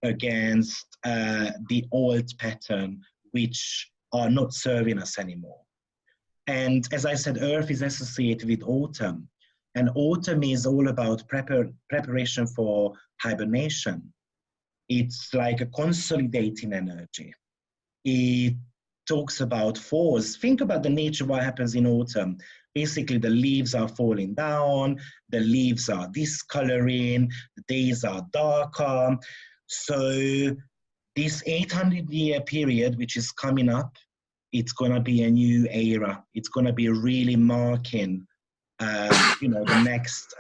against the old pattern, which are not serving us anymore. And as I said, Earth is associated with autumn. And autumn is all about preparation for hibernation. It's like a consolidating energy. It talks about falls. Think about the nature, what happens in autumn. Basically, the leaves are falling down, the leaves are discoloring, the days are darker. So this 800-year period, which is coming up, it's going to be a new era. It's going to be really marking, you know, the next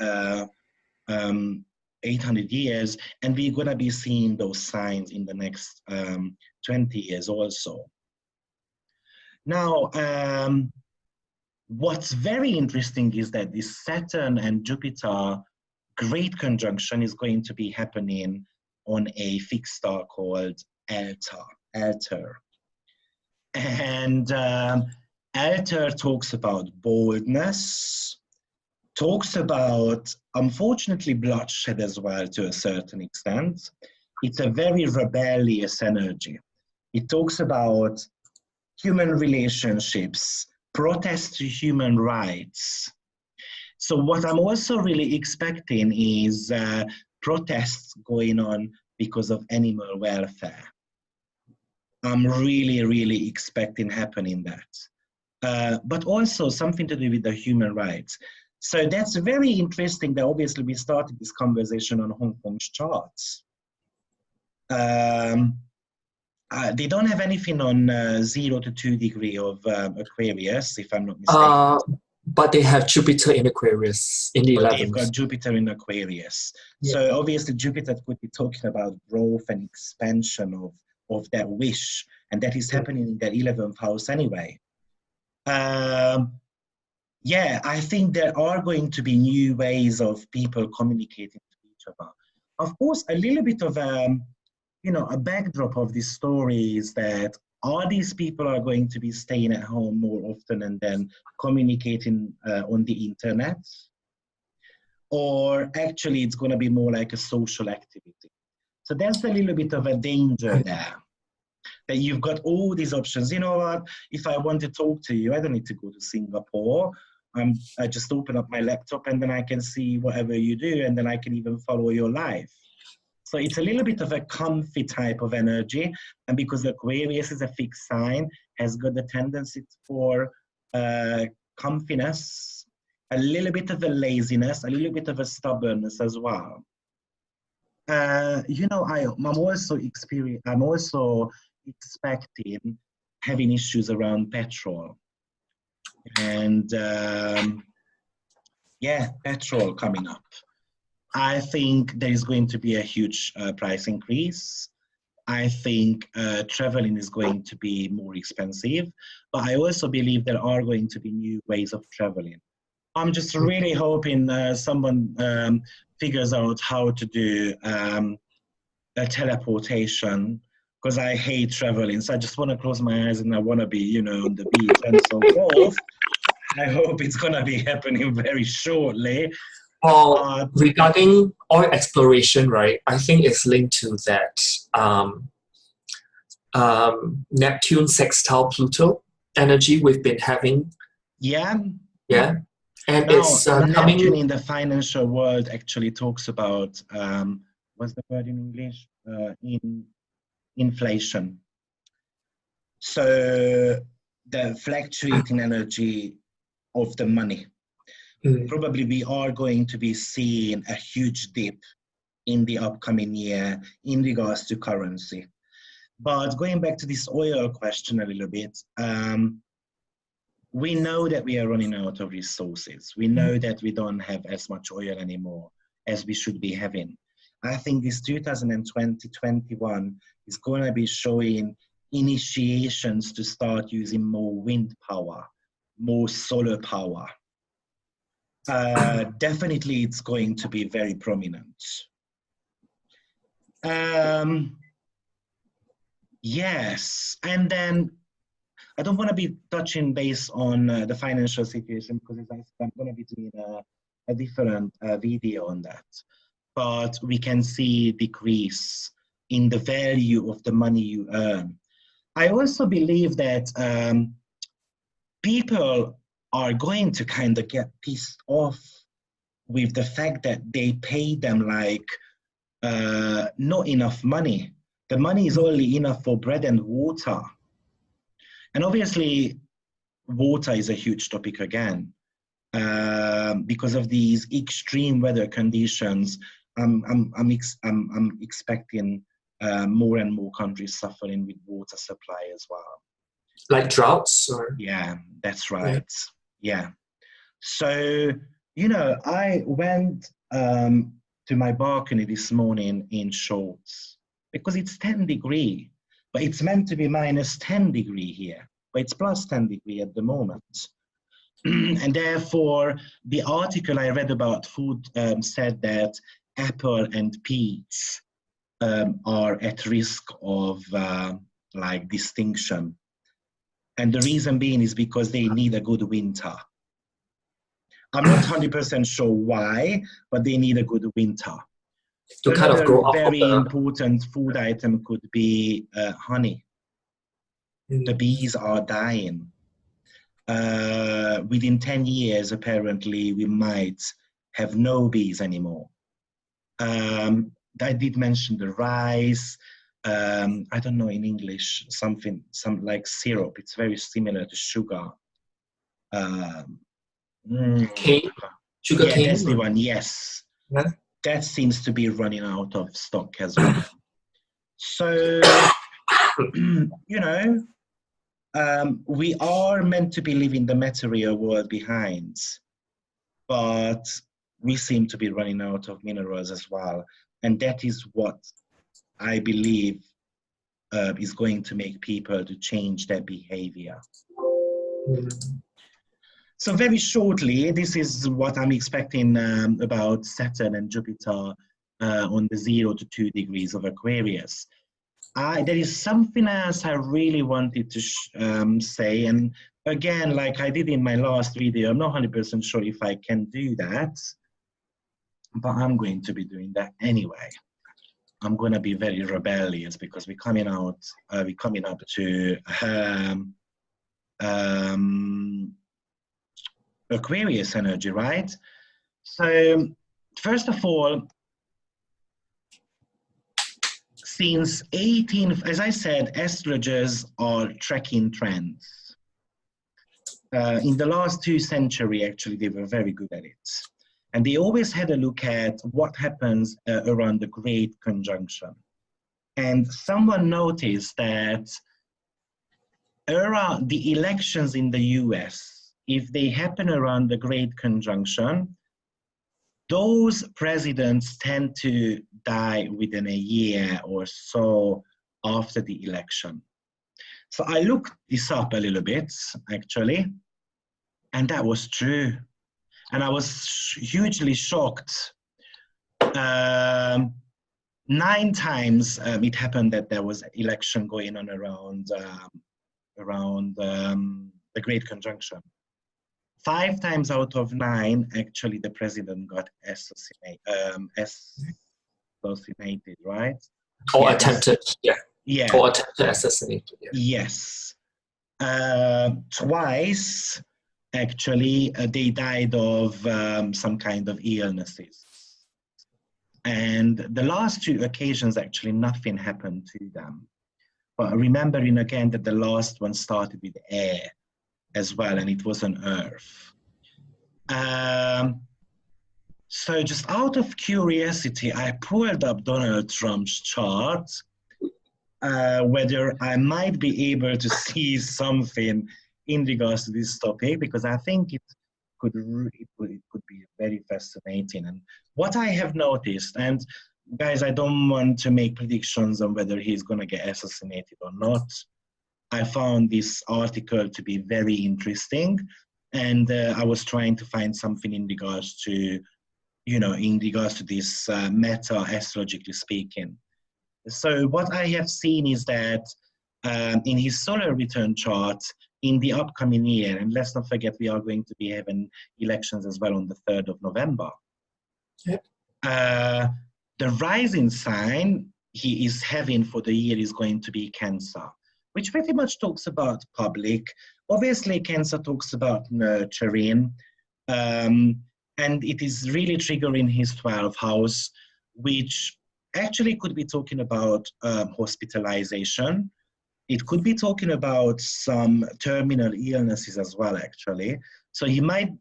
800 years, and we're going to be seeing those signs in the next 20 years also. Now, what's very interesting is that this Saturn and Jupiter great conjunction is going to be happening on a fixed star called Altair. And Altair talks about boldness, talks about, unfortunately, bloodshed as well to a certain extent. It's a very rebellious energy. It talks about human relationships, protest to human rights. So what I'm also really expecting is protests going on because of animal welfare. I'm really, really expecting happening that. But also something to do with the human rights. So that's very interesting that obviously we started this conversation on Hong Kong's charts. They don't have anything on 0 to 2 degree of Aquarius, if I'm not mistaken. But they have Jupiter in Aquarius in the 11th. They've got Jupiter in Aquarius. Yeah. So obviously Jupiter could be talking about growth and expansion of that wish. And that is happening in the 11th house anyway. Yeah, I think there are going to be new ways of people communicating to each other. Of course, a little bit of a backdrop of this story is that all these people are going to be staying at home more often and then communicating on the internet, or actually it's going to be more like a social activity. So there's a little bit of a danger there, that you've got all these options. You know what, if I want to talk to you, I don't need to go to Singapore. I just open up my laptop and then I can see whatever you do, and then I can even follow your life. So it's a little bit of a comfy type of energy. And because Aquarius is a fixed sign, has got the tendency for comfiness, a little bit of a laziness, a little bit of a stubbornness as well. I'm also expecting having issues around petrol. And petrol coming up. I think there is going to be a huge price increase. I think traveling is going to be more expensive, but I also believe there are going to be new ways of traveling. I'm just really hoping someone figures out how to do a teleportation, because I hate traveling. So I just want to close my eyes and I want to be, on the beach and so forth. I hope it's going to be happening very shortly. Regarding oil exploration, right, I think it's linked to that Neptune sextile Pluto energy we've been having. Yeah. Yeah. And now, it's Neptune in the financial world actually talks about, what's the word in English? Inflation. So the fluctuating energy of the money. Probably we are going to be seeing a huge dip in the upcoming year in regards to currency. But going back to this oil question a little bit, we know that we are running out of resources. We know that we don't have as much oil anymore as we should be having. I think this 2020-21 is going to be showing initiations to start using more wind power, more solar power. Definitely it's going to be very prominent. Yes, and then I don't want to be touching base on the financial situation, because as I said, I'm going to be doing a different video on that. But we can see decrease in the value of the money you earn. I also believe that people are going to kind of get pissed off with the fact that they pay them like not enough money. The money is only enough for bread and water. And obviously, water is a huge topic again. Because of these extreme weather conditions, I'm expecting more and more countries suffering with water supply as well. Like droughts? Or? Yeah, that's right. Yeah. So, I went to my balcony this morning in shorts because it's 10 degrees, but it's meant to be minus 10 degrees here. but it's plus 10 degrees at the moment. And therefore, the article I read about food said that apple and peach are at risk of like distinction. And the reason being is because they need a good winter. I'm not 100% sure why, but they need a good winter. To Another kind of grow up very important food item could be honey. The bees are dying. Within 10 years, apparently, we might have no bees anymore. I did mention the rice. I don't know in English, some like syrup. It's very similar to sugar. cane, sugar cane. That's the one. Yes, Yeah. That seems to be running out of stock as well. So, you know, we are meant to be leaving the material world behind, but we seem to be running out of minerals as well. And that is what I believe is going to make people to change their behavior. So very shortly, this is what I'm expecting about Saturn and Jupiter on the 0 to 2 degrees of Aquarius. There is something else I really wanted to say, and again, like I did in my last video, I'm not 100% sure if I can do that, but I'm going to be doing that anyway. I'm going to be very rebellious because we're coming up to Aquarius energy, right? So first of all, since as I said, astrologers are tracking trends. In the last 2 centuries, actually, they were very good at it. And they always had a look at what happens around the Great Conjunction. And someone noticed that around the elections in the US, if they happen around the Great Conjunction, those presidents tend to die within a year or so after the election. So I looked this up a little bit, actually, and that was true. And I was hugely shocked. 9 times it happened that there was election going on around the Great Conjunction. 5 times out of 9, actually, the president got assassinated, right? Or attempted, or attempted assassination. Yeah. Yes. Twice, actually, they died of some kind of illnesses. And the last 2 occasions, actually, nothing happened to them. But remembering again that the last one started with air as well, and it was on Earth. So just out of curiosity, I pulled up Donald Trump's chart, whether I might be able to see something in regards to this topic, because I think it could be very fascinating. And what I have noticed, and guys, I don't want to make predictions on whether he's going to get assassinated or not. I found this article to be very interesting, and I was trying to find something in regards to, this matter, astrologically speaking. So what I have seen is that in his solar return chart in the upcoming year, and let's not forget we are going to be having elections as well on the 3rd of November. Yep. The rising sign he is having for the year is going to be Cancer, which pretty much talks about public. Obviously, Cancer talks about nurturing, and it is really triggering his 12th house, which actually could be talking about hospitalization. It could be talking about some terminal illnesses as well, actually. So he might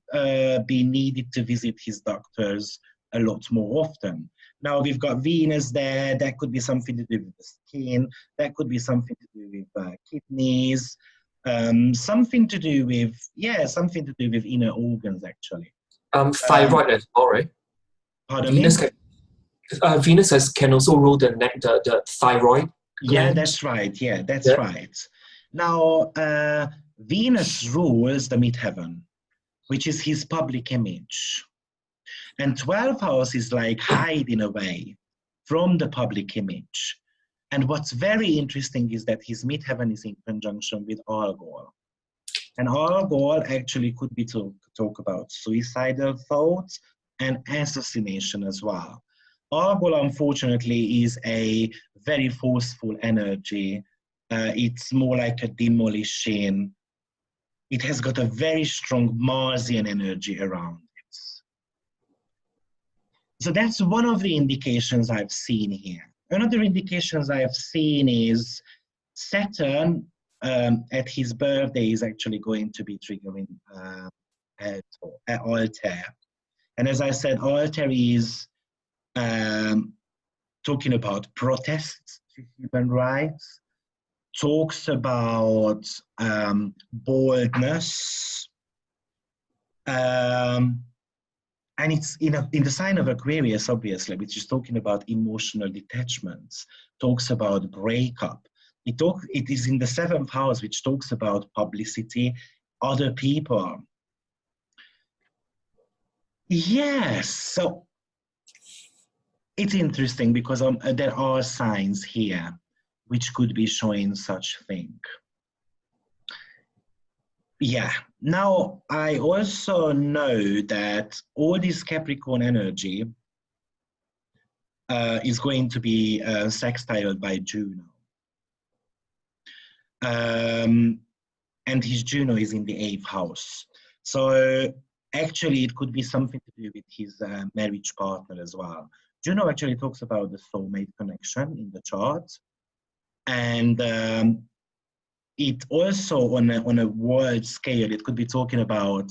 be needed to visit his doctors a lot more often. Now we've got Venus there. That could be something to do with the skin. That could be something to do with kidneys. Something to do with inner organs, actually. Thyroid as well, right? Pardon Venus me? Venus can also rule the thyroid gland. Yeah, that's right. Yeah, that's right. Now, Venus rules the midheaven, which is his public image. And 12th house is like hiding away from the public image. And what's very interesting is that his midheaven is in conjunction with Algol. And Algol actually could be talk about suicidal thoughts and assassination as well. Algol, unfortunately, is a very forceful energy. It's more like a demolition. It has got a very strong Marsian energy around it. So that's one of the indications I've seen here. Another indications I've seen is Saturn at his birthday is actually going to be triggering Altair. And as I said, Altair is talking about protests to human rights, talks about boldness, and it's in the sign of Aquarius, obviously, which is talking about emotional detachments, talks about breakup. It is in the 7th house, which talks about publicity, other people. Yes, so it's interesting because there are signs here which could be showing such thing. Yeah, now I also know that all this Capricorn energy is going to be sextiled by Juno. And his Juno is in the 8th house. So actually it could be something to do with his marriage partner as well. Juno actually talks about the soulmate connection in the chart. And it also, on a world scale, it could be talking about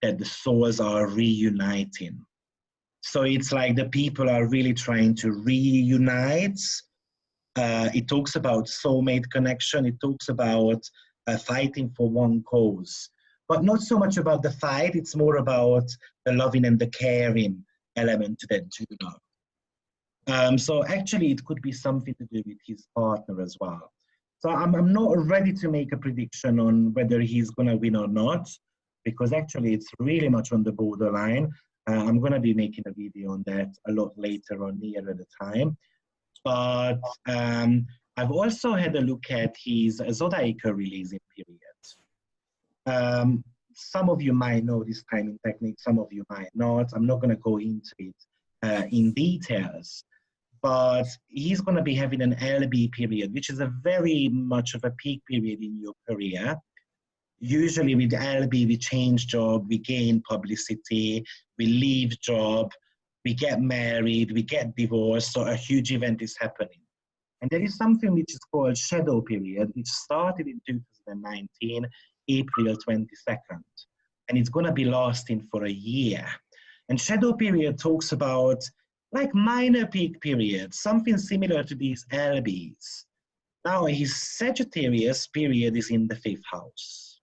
that the souls are reuniting. So it's like the people are really trying to reunite. It talks about soulmate connection. It talks about fighting for one cause. But not so much about the fight. It's more about the loving and the caring element that Juno. So actually, it could be something to do with his partner as well. So I'm not ready to make a prediction on whether he's going to win or not, because actually it's really much on the borderline. I'm going to be making a video on that a lot later on, nearer the time. But I've also had a look at his zodiacal releasing period. Some of you might know this timing technique, some of you might not. I'm not going to go into it in details. But he's going to be having an LB period, which is a very much of a peak period in your career. Usually with LB, we change job, we gain publicity, we leave job, we get married, we get divorced, so a huge event is happening. And there is something which is called shadow period, which started in 2019, April 22nd. And it's going to be lasting for a year. And shadow period talks about like minor peak periods, something similar to these LBs. Now his Sagittarius period is in the 5th house,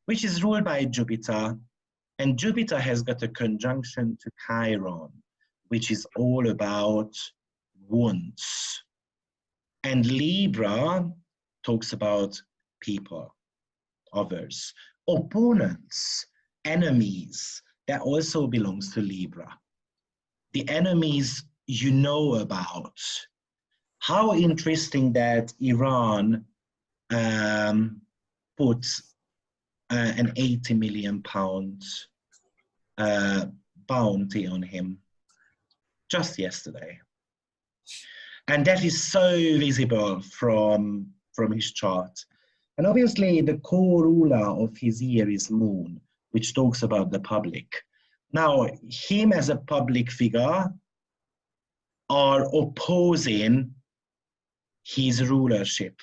which is ruled by Jupiter, and Jupiter has got a conjunction to Chiron, which is all about wounds. And Libra talks about people, others, opponents, enemies, that also belongs to Libra. The enemies you know about. How interesting that Iran put an 80 million pounds bounty on him just yesterday. And that is so visible from his chart. And obviously the co-ruler of his year is Moon, which talks about the public. Now, him as a public figure are opposing his rulership.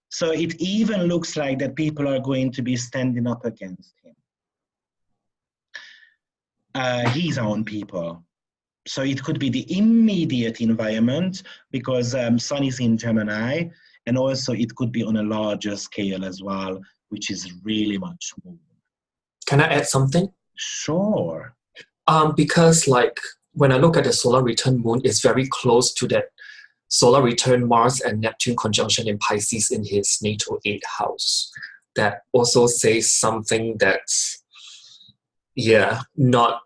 So it even looks like that people are going to be standing up against him. His own people. So it could be the immediate environment because Sun is in Gemini, and also it could be on a larger scale as well, which is really much more. Can I add something? Sure. Because like when I look at the solar return moon, it's very close to that solar return Mars and Neptune conjunction in Pisces in his natal 8th house. that also says something that's, yeah, not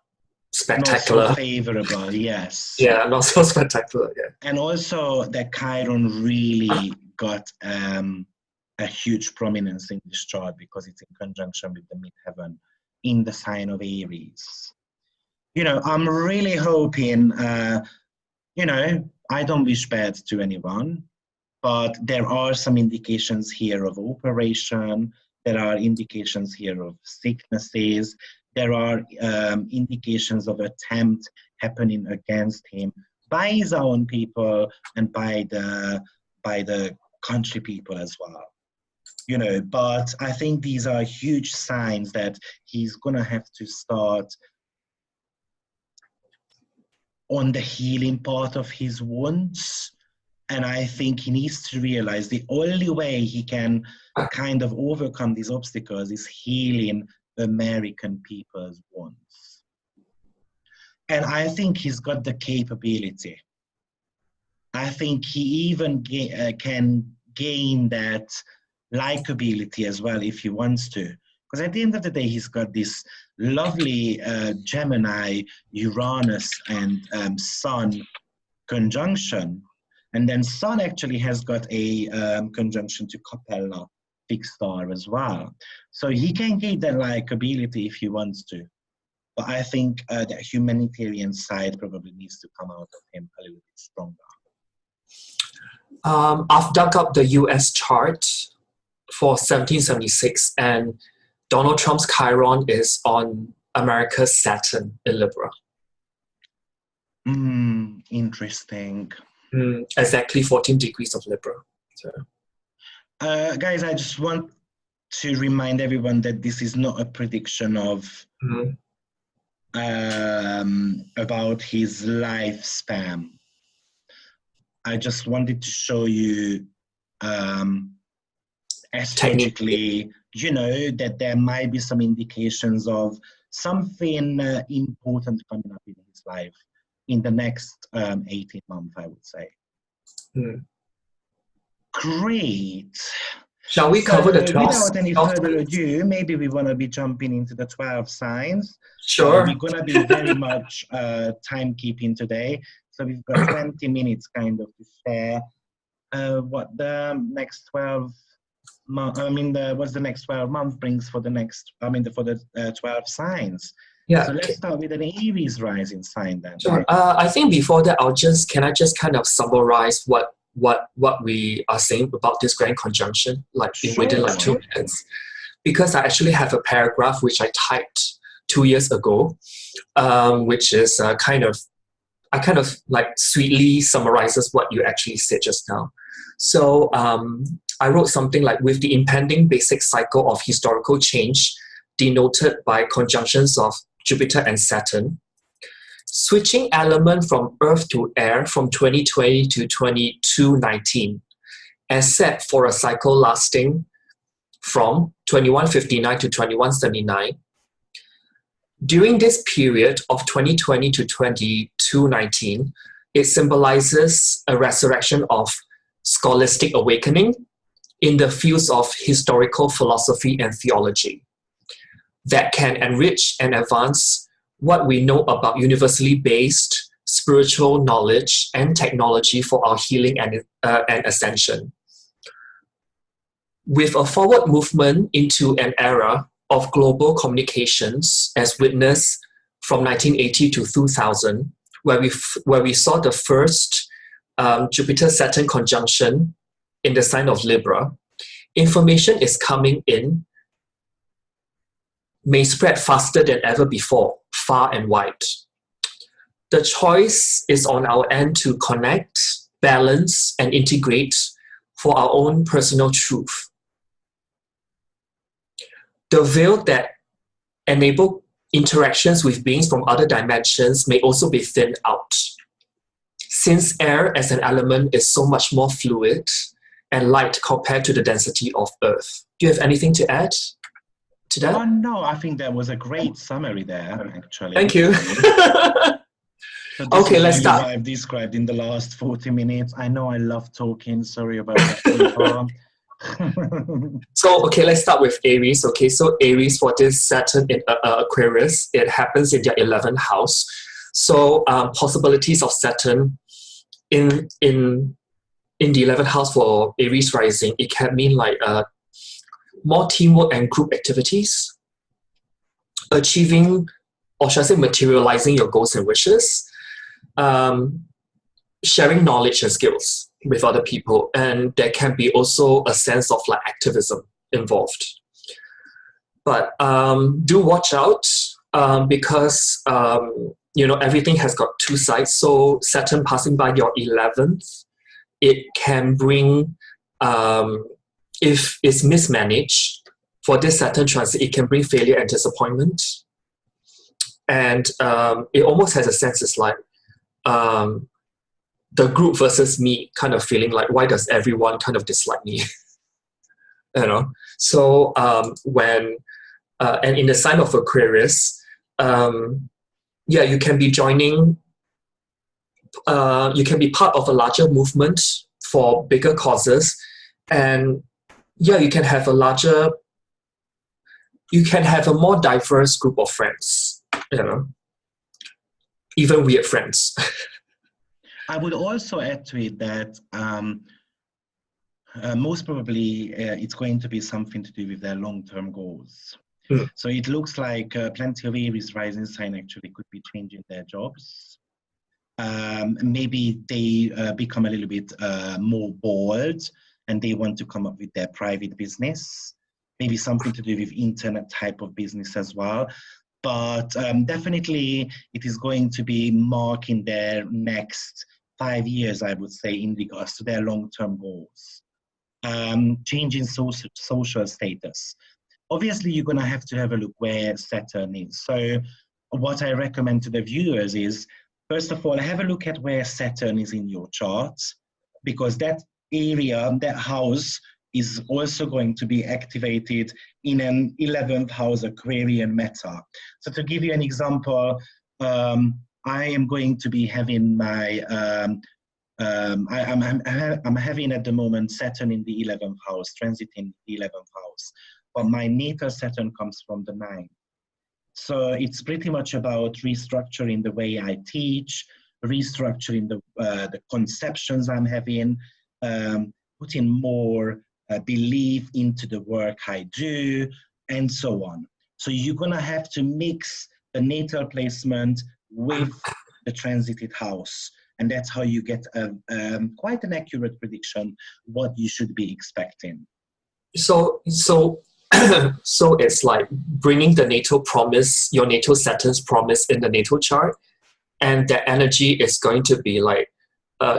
spectacular. Not so favorable, yes. Yeah, not so spectacular, yeah. And also that Chiron really got a huge prominence in this chart because it's in conjunction with the midheaven in the sign of Aries. You know, I'm really hoping, you know, I don't wish bad to anyone, but there are some indications here of operation. There are indications here of sicknesses. There are indications of attempt happening against him by his own people and by the country people as well. You know, but I think these are huge signs that he's gonna have to start on the healing part of his wounds. And I think he needs to realize the only way he can kind of overcome these obstacles is healing American people's wounds. And I think he's got the capability. I think he even can gain that likability as well if he wants to. Because at the end of the day, he's got this lovely Gemini, Uranus, and Sun conjunction. And then Sun actually has got a conjunction to Capella, fixed star as well. So he can gain that likability if he wants to. But I think that humanitarian side probably needs to come out of him a little bit stronger. I've dug up the US chart for 1776, and Donald Trump's Chiron is on America's Saturn in Libra. Interesting. Exactly 14 degrees of Libra. So. Guys, I just want to remind everyone that this is not a prediction of about his lifespan. I just wanted to show you astrologically, you know, that there might be some indications of something important coming up in his life in the next 18 months, I would say. Great. Shall we cover the 12? Without any further ado, maybe we want to be jumping into the 12 signs. Sure. We're going to be very much timekeeping today. So we've got 20 minutes kind of to share what the next 12 months, what's the next 12 months brings for the next, for the 12 signs. Yeah. So let's start with an Aries rising sign then. Sure. I think before that, can I just kind of summarize what we are saying about this grand conjunction, like within like 2 minutes? Because I actually have a paragraph which I typed 2 years ago, which is kind of like sweetly summarizes what you actually said just now. So I wrote something like, with the impending basic cycle of historical change denoted by conjunctions of Jupiter and Saturn, switching element from Earth to Air from 2020 to 2219, as set for a cycle lasting from 2159 to 2179. During this period of 2020 to 2219, it symbolizes a resurrection of scholastic awakening in the fields of historical philosophy and theology that can enrich and advance what we know about universally based spiritual knowledge and technology for our healing and ascension. With a forward movement into an era of global communications, as witnessed from 1980 to 2000, where we saw the first Jupiter-Saturn conjunction in the sign of Libra, information is coming in, may spread faster than ever before, far and wide. The choice is on our end to connect, balance, and integrate for our own personal truth. The veil that enable interactions with beings from other dimensions may also be thinned out, since air as an element is so much more fluid and light compared to the density of Earth. Do you have anything to add to that? Oh, no, I think that was a great summary there, actually. Thank you. So okay, let's start. What I've described in the last 40 minutes. I know I love talking. Sorry about that, people. So, okay, let's start with Aries. Okay, so Aries, for this Saturn in Aquarius, it happens in their 11th house. So possibilities of Saturn in the 11th house for Aries rising, it can mean like more teamwork and group activities, achieving, or should I say materializing your goals and wishes, sharing knowledge and skills with other people, and there can be also a sense of like activism involved. But do watch out because you know, everything has got two sides. So Saturn passing by your 11th, it can bring, if it's mismanaged, for this Saturn transit, it can bring failure and disappointment. And it almost has a sense, it's like the group versus me kind of feeling, like, why does everyone kind of dislike me? You know? So when, and in the sign of Aquarius, yeah, you can be joining, you can be part of a larger movement for bigger causes. And yeah, you can have a larger, you can have a more diverse group of friends, you know, even weird friends. I would also add to it that most probably it's going to be something to do with their long-term goals. So it looks like plenty of Aries rising sign actually could be changing their jobs. Maybe they become a little bit more bold and they want to come up with their private business. Maybe something to do with internet type of business as well. But definitely it is going to be marking their next 5 years, I would say, in regards to their long-term goals. Changing social status. Obviously, you're going to have a look where Saturn is. So what I recommend to the viewers is, first of all, have a look at where Saturn is in your chart, because that area, that house, is also going to be activated in an 11th house Aquarian meta. So to give you an example, I am going to be having my, I'm having at the moment Saturn in the 11th house, transit in the 11th house, but my natal Saturn comes from the 9th. So it's pretty much about restructuring the way I teach, restructuring the conceptions I'm having, putting more belief into the work I do, and so on. So you're gonna have to mix the natal placement with the transited house. And that's how you get quite an accurate prediction what you should be expecting. So it's like bringing the natal promise, your natal Saturn's promise in the natal chart, and the energy is going to be like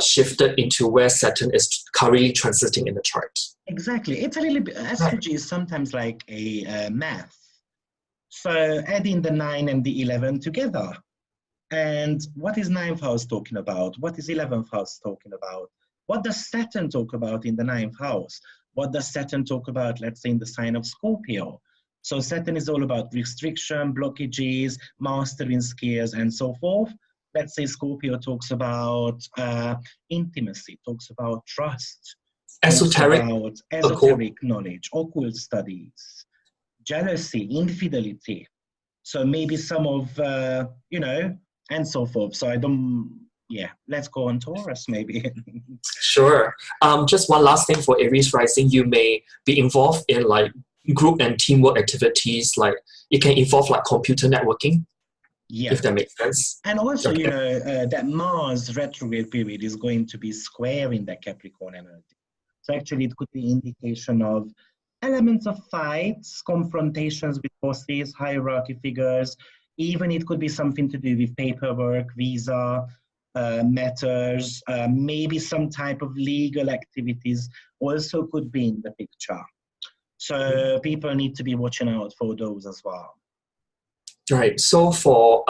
shifted into where Saturn is currently transiting in the chart. Exactly. It's a little bit, astrology is sometimes like a math. So adding the 9 and the 11 together. And what is 9th house talking about? What is 11th house talking about? What does Saturn talk about in the 9th house? What does Saturn talk about, let's say, in the sign of Scorpio? So Saturn is all about restriction, blockages, mastering skills, and so forth. Let's say Scorpio talks about intimacy, talks about trust, Esoteric, about esoteric knowledge, occult studies, jealousy, infidelity. So maybe some of, you know, and so forth. So I don't, yeah, let's go on Taurus maybe. Sure. Just one last thing for Aries rising, you may be involved in like group and teamwork activities, like it can involve like computer networking, yeah, if that makes sense. And also, okay, you know, that Mars retrograde period is going to be square in that Capricorn energy. So actually it could be indication of elements of fights, confrontations with bosses, hierarchy figures. Even it could be something to do with paperwork, visa matters, maybe some type of legal activities also could be in the picture. So people need to be watching out for those as well. Right. So for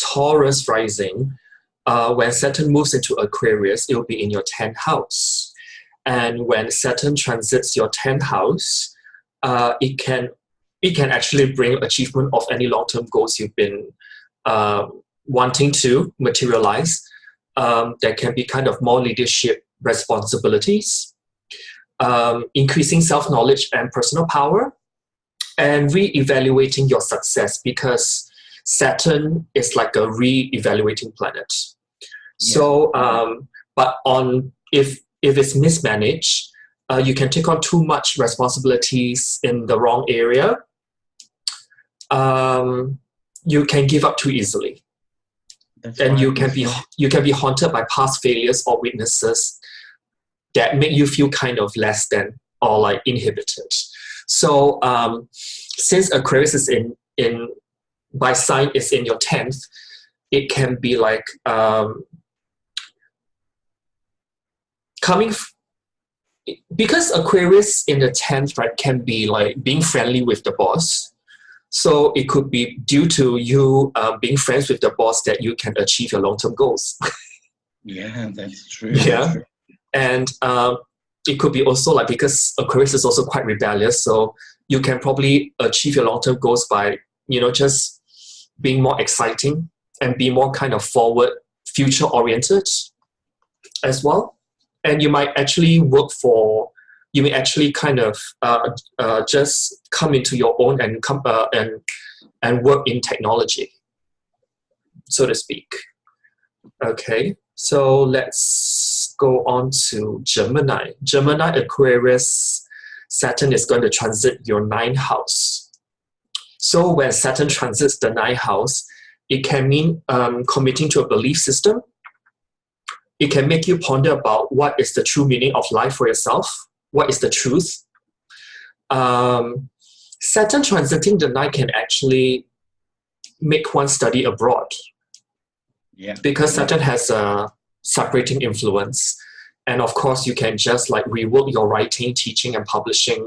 Taurus rising, when Saturn moves into Aquarius, it will be in your 10th house. And when Saturn transits your 10th house, it can actually bring achievement of any long-term goals you've been wanting to materialize. There can be kind of more leadership responsibilities. increasing self-knowledge and personal power, and re-evaluating your success, because Saturn is like a re-evaluating planet. Yeah. So, but if it's mismanaged, you can take on too much responsibilities in the wrong area. You can give up too easily. That's And right. you can be haunted by past failures or weaknesses that make you feel kind of less than or like inhibited. So since Aquarius is in by sign is in your 10th, it can be like because Aquarius in the 10th, right, can be like being friendly with the boss. So it could be due to you being friends with the boss that you can achieve your long-term goals. Yeah, that's true. Yeah. And it could be also like, because Aquarius is also quite rebellious, so you can probably achieve your long-term goals by, just being more exciting and be more kind of forward, future-oriented as well. And you might actually you may actually kind of just come into your own and work in technology, so to speak. Okay, so let's go on to Gemini. Gemini, Aquarius, Saturn is going to transit your 9th house. So when Saturn transits the 9th house, it can mean committing to a belief system. It can make you ponder about what is the true meaning of life for yourself. What is the truth? Saturn transiting the 9th can actually make one study abroad. Yeah. Because Saturn has a separating influence. And of course, you can just like rework your writing, teaching, and publishing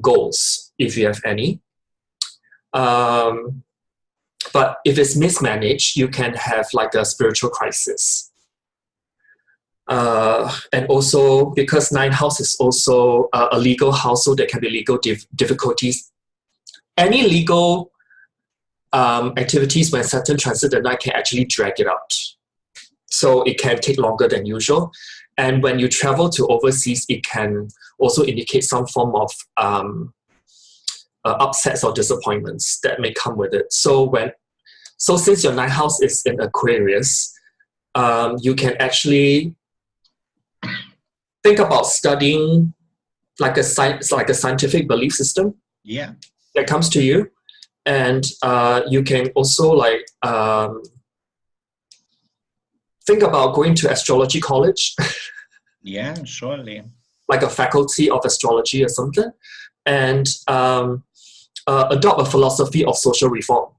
goals, if you have any. But if it's mismanaged, you can have like a spiritual crisis. And also, because 9th house is also a legal house, so there can be legal difficulties. Any legal activities when Saturn transits the 9th can actually drag it out. So it can take longer than usual. And when you travel to overseas, it can also indicate some form of upsets or disappointments that may come with it. So since your 9th house is in Aquarius, you can actually think about studying like a scientific belief system. Yeah. That comes to you. And you can also like think about going to astrology college. Yeah, surely. Like a faculty of astrology or something. And adopt a philosophy of social reform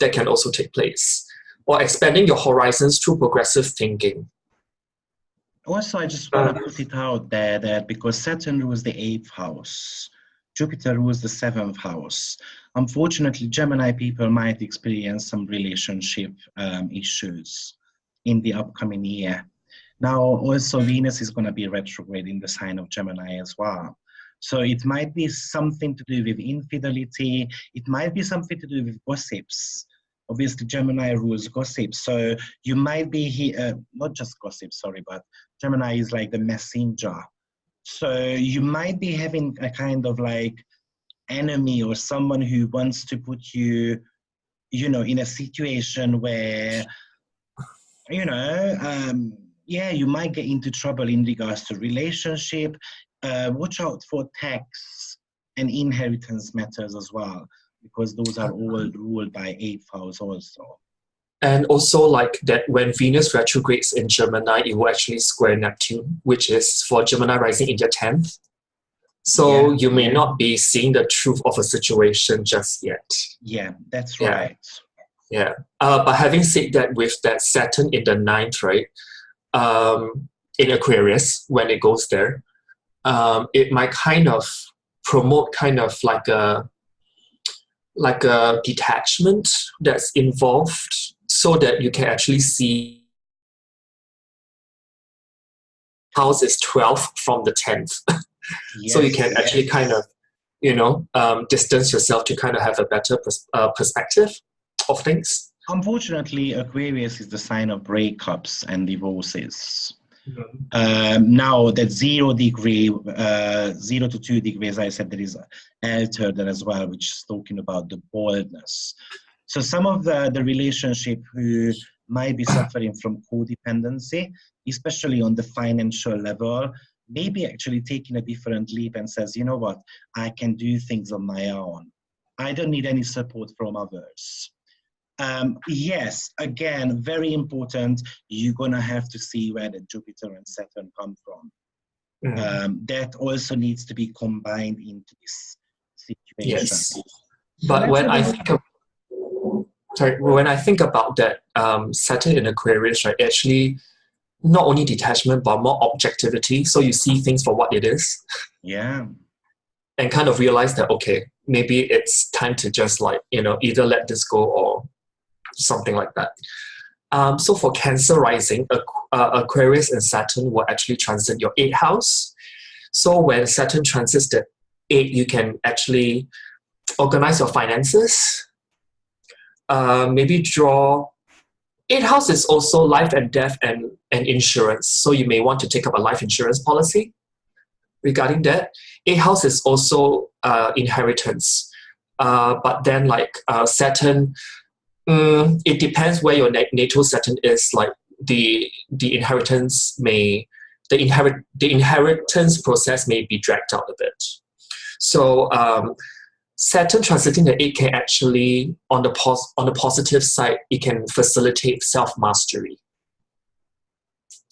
that can also take place. Or expanding your horizons through progressive thinking. Also, I just want to put it out there that because Saturn rules the 8th house, Jupiter rules the 7th house. Unfortunately, Gemini people might experience some relationship issues in the upcoming year. Now, also Venus is going to be retrograde in the sign of Gemini as well. So it might be something to do with infidelity. It might be something to do with gossips. Obviously, Gemini rules gossip. So you might be here, not just gossip, sorry, but Gemini is like the messenger. So you might be having a kind of like enemy or someone who wants to put you, in a situation where, yeah, you might get into trouble in regards to relationship. Watch out for tax and inheritance matters as well, because those are all ruled by 8th house also. And also like that when Venus retrogrades in Gemini, it will actually square Neptune, which is for Gemini rising in your 10th. So you may not be seeing the truth of a situation just yet. Yeah, that's right. Yeah. But having said that, with that Saturn in the 9th, right, in Aquarius, when it goes there, it might kind of promote kind of like a detachment that's involved, so that you can actually see house is 12th from the 10th. Yes, so you can actually kind of, distance yourself to kind of have a better perspective of things. Unfortunately, Aquarius is the sign of breakups and divorces. Now that 0 to 2 degrees, I said there is altered as well, which is talking about the boldness. So some of the relationship who might be suffering from codependency, especially on the financial level, maybe actually taking a different leap and says, you know what, I can do things on my own. I don't need any support from others. Yes, again, very important. You're gonna have to see where the Jupiter and Saturn come from. That also needs to be combined into this situation. Yes, but when I think of, when I think about that, Saturn in Aquarius, right? Actually, not only detachment but more objectivity. So you see things for what it is. Yeah. And kind of realize that, okay, maybe it's time to just like, either let this go or something like that. So for Cancer rising, Aquarius and Saturn will actually transit your 8th house. So when Saturn transits the 8, you can actually organize your finances. Maybe draw. 8th house is also life and death and insurance. So you may want to take up a life insurance policy regarding that. 8th house is also inheritance. But then like Saturn, it depends where your natal Saturn is. Like the inheritance process may be dragged out a bit. So Saturn transiting the 8 can actually, on the positive side, it can facilitate self-mastery.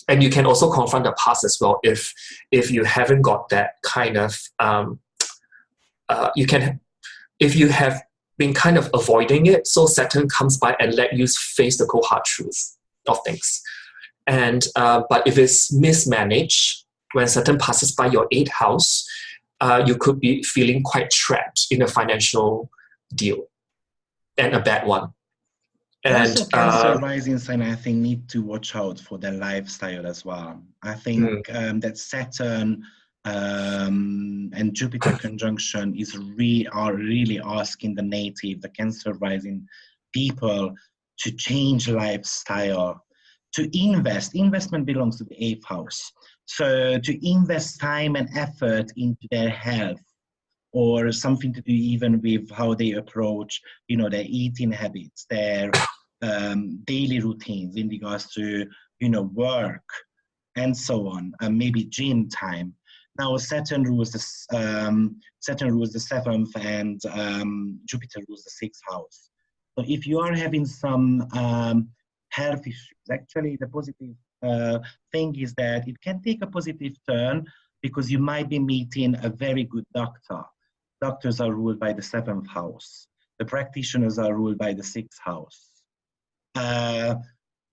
And you can also confront the past as well if you haven't got that kind of, if you have been kind of avoiding it, so Saturn comes by and let you face the cold hard truth of things. And but if it's mismanaged, when Saturn passes by your 8th house, you could be feeling quite trapped in a financial deal, and a bad one. And also, Cancer rising sign, I think, need to watch out for their lifestyle as well. I think that Saturn and Jupiter conjunction are really asking the Cancer rising people to change lifestyle, to invest. Investment belongs to the 8th house. So to invest time and effort into their health, or something to do even with how they approach, their eating habits, their daily routines in regards to, work and so on, maybe gym time. Now Saturn rules the 7th and Jupiter rules the 6th house. So if you are having some health issues, actually the positive thing is that it can take a positive turn because you might be meeting a very good doctor. Doctors are ruled by the 7th house. The practitioners are ruled by the 6th house.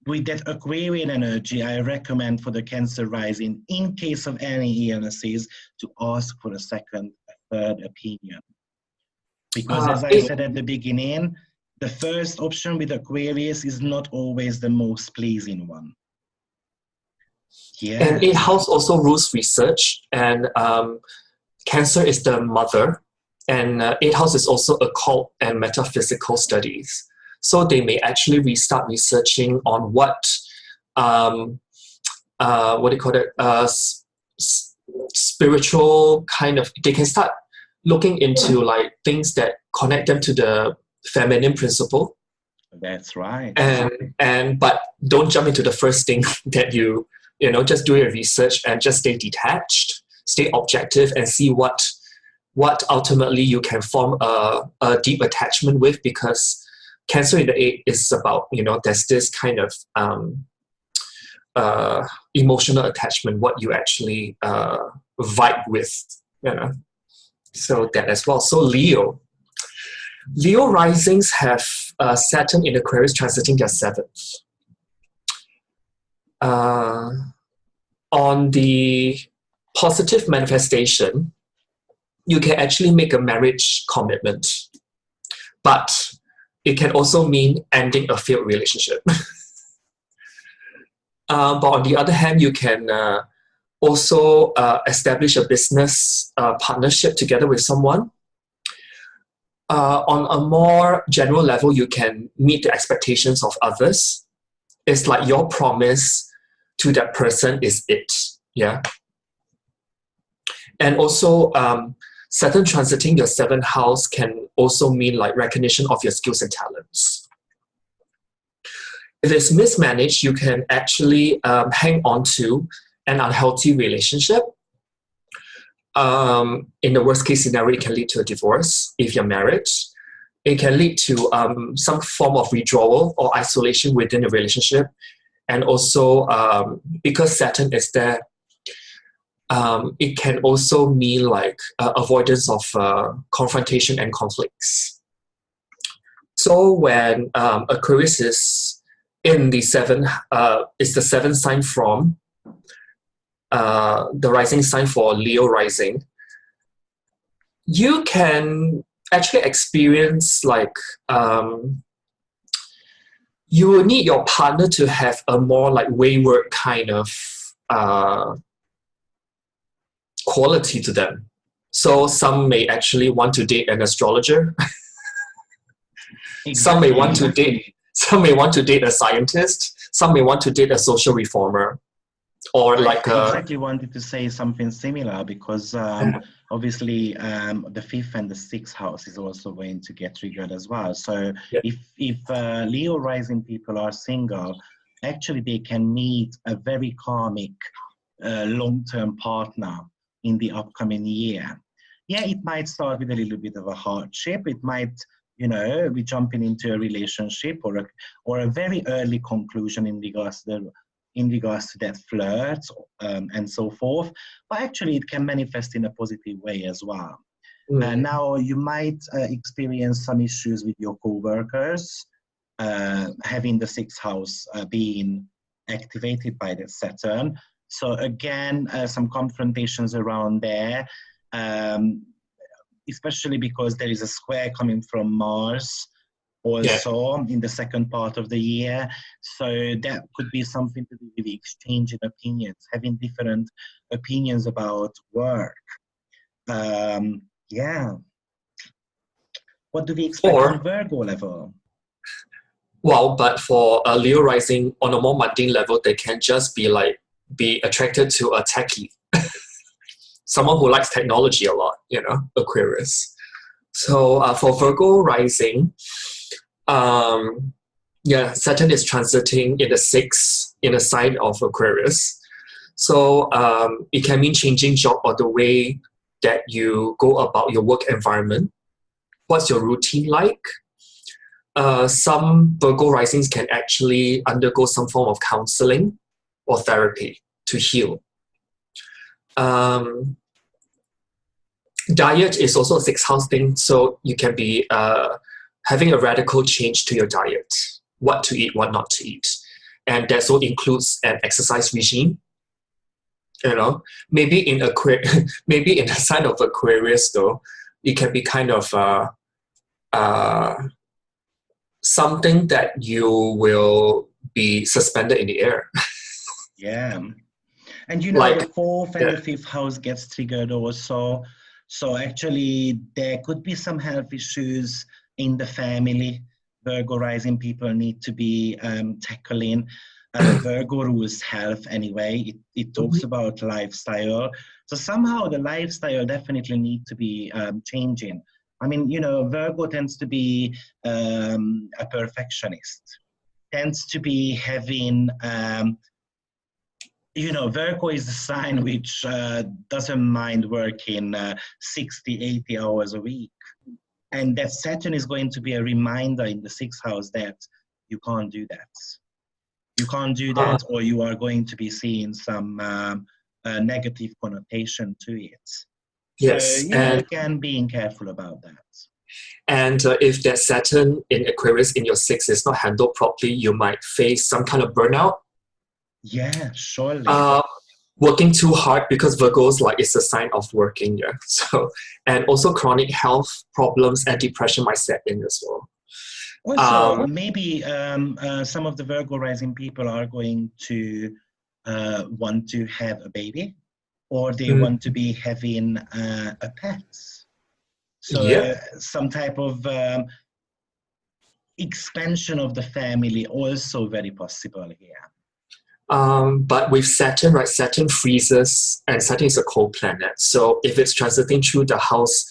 With that Aquarian energy, I recommend for the Cancer rising, in case of any illnesses, to ask for a second, a third opinion. Because as I said at the beginning, the first option with Aquarius is not always the most pleasing one. Yeah. And 8th house also rules research, and Cancer is the mother, and 8th house is also occult and metaphysical studies. So they may actually restart researching on what do you call it? Spiritual kind of. They can start looking into like things that connect them to the feminine principle. That's right. But don't jump into the first thing that just do your research and just stay detached, stay objective, and see what ultimately you can form a deep attachment with, because Cancer in the 8 is about, there's this kind of emotional attachment, what you actually vibe with, so that as well. So Leo risings have Saturn in Aquarius transiting their 7th. On the positive manifestation, you can actually make a marriage commitment, but it can also mean ending a failed relationship. But on the other hand, you can also establish a business partnership together with someone. On a more general level, you can meet the expectations of others. It's like your promise to that person is it. Yeah. And also, Saturn transiting your 7th house can also mean like recognition of your skills and talents. If it's mismanaged, you can actually hang on to an unhealthy relationship. In the worst case scenario, it can lead to a divorce if you're married. It can lead to some form of withdrawal or isolation within a relationship. And also, because Saturn is there, it can also mean like avoidance of confrontation and conflicts. So when Aquarius is in the 7th, is the 7th sign from the rising sign for Leo rising, you can actually experience like you will need your partner to have a more like wayward kind of quality to them. So some may actually want to date an astrologer. Exactly. Some may want to date a scientist. Some may want to date a social reformer. Or like I exactly wanted to say something similar because obviously the 5th and the 6th house is also going to get triggered as well. So if Leo rising people are single, actually they can meet a very karmic long-term partner in the upcoming year. Yeah, it might start with a little bit of a hardship. It might, you know, be jumping into a relationship or a very early conclusion in regards to that flirt and so forth. But actually, it can manifest in a positive way as well. Now, you might experience some issues with your co-workers, having the 6th house being activated by the Saturn. So again, some confrontations around there, especially because there is a square coming from Mars also in the second part of the year. So that could be something to do with the exchange in opinions, having different opinions about work. Yeah. What do we expect on Virgo level? Well, but for a Leo rising on a more mundane level, they can just be attracted to a techie. Someone who likes technology a lot, you know, Aquarius. So for Virgo rising, Saturn is transiting in the 6th in the sign of Aquarius. So it can mean changing job or the way that you go about your work environment. What's your routine like? Some Virgo risings can actually undergo some form of counseling or therapy to heal. Diet is also a 6th house thing, so you can be having a radical change to your diet, what to eat, what not to eat. And that also includes an exercise regime. You know, maybe in the sign of Aquarius though, it can be kind of something that you will be suspended in the air. Yeah. And you know, like, the 4th and the 5th house gets triggered also. So actually there could be some health issues in the family. Virgo rising people need to be tackling. Virgo rules health anyway. It talks about lifestyle. So somehow the lifestyle definitely needs to be changing. I mean, you know, Virgo tends to be a perfectionist, tends to be having, you know, Virgo is the sign which doesn't mind working 60, 80 hours a week. And that Saturn is going to be a reminder in the 6th house that you can't do that. You can't do that, or you are going to be seeing some negative connotation to it. Yes. So, yeah, again, being careful about that. And if that Saturn in Aquarius in your 6th is not handled properly, you might face some kind of burnout. Yeah, surely. Working too hard, because Virgo's like it's a sign of working, yeah. So, and also chronic health problems and depression might set in as well. Also, maybe some of the Virgo rising people are going to want to have a baby, or they want to be having a pet. So some type of expansion of the family also very possible here. But with Saturn, right, Saturn freezes, and Saturn is a cold planet. So if it's transiting through the house,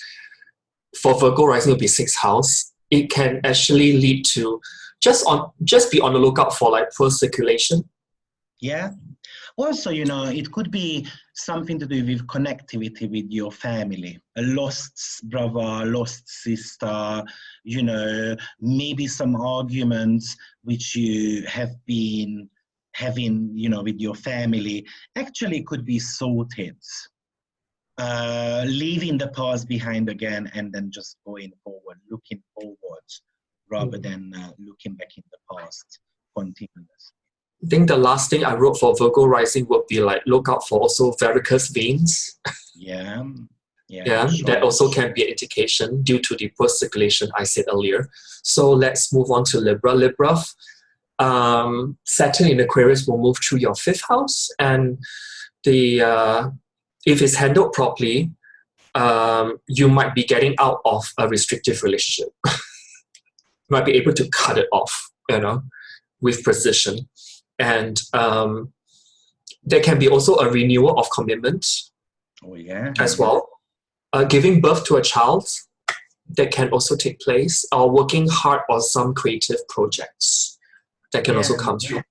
for Virgo rising, it'll be 6th house. It can actually lead to just be on the lookout for like poor circulation. Yeah. Also, you know, it could be something to do with connectivity with your family. A lost brother, lost sister, you know, maybe some arguments which you have been having, you know, with your family, actually could be sorted. Leaving the past behind again and then just going forward, looking forward, rather than looking back in the past continuously. I think the last thing I wrote for Virgo rising would be like look out for also varicose veins. Yeah. Sure. That also can be an indication due to the poor circulation I said earlier. So let's move on to Libra. Libra, Saturn in Aquarius will move through your 5th house, and if it's handled properly, you might be getting out of a restrictive relationship. You might be able to cut it off, you know, with precision. And there can be also a renewal of commitment as well. Giving birth to a child, that can also take place, or working hard on some creative projects that can also come through.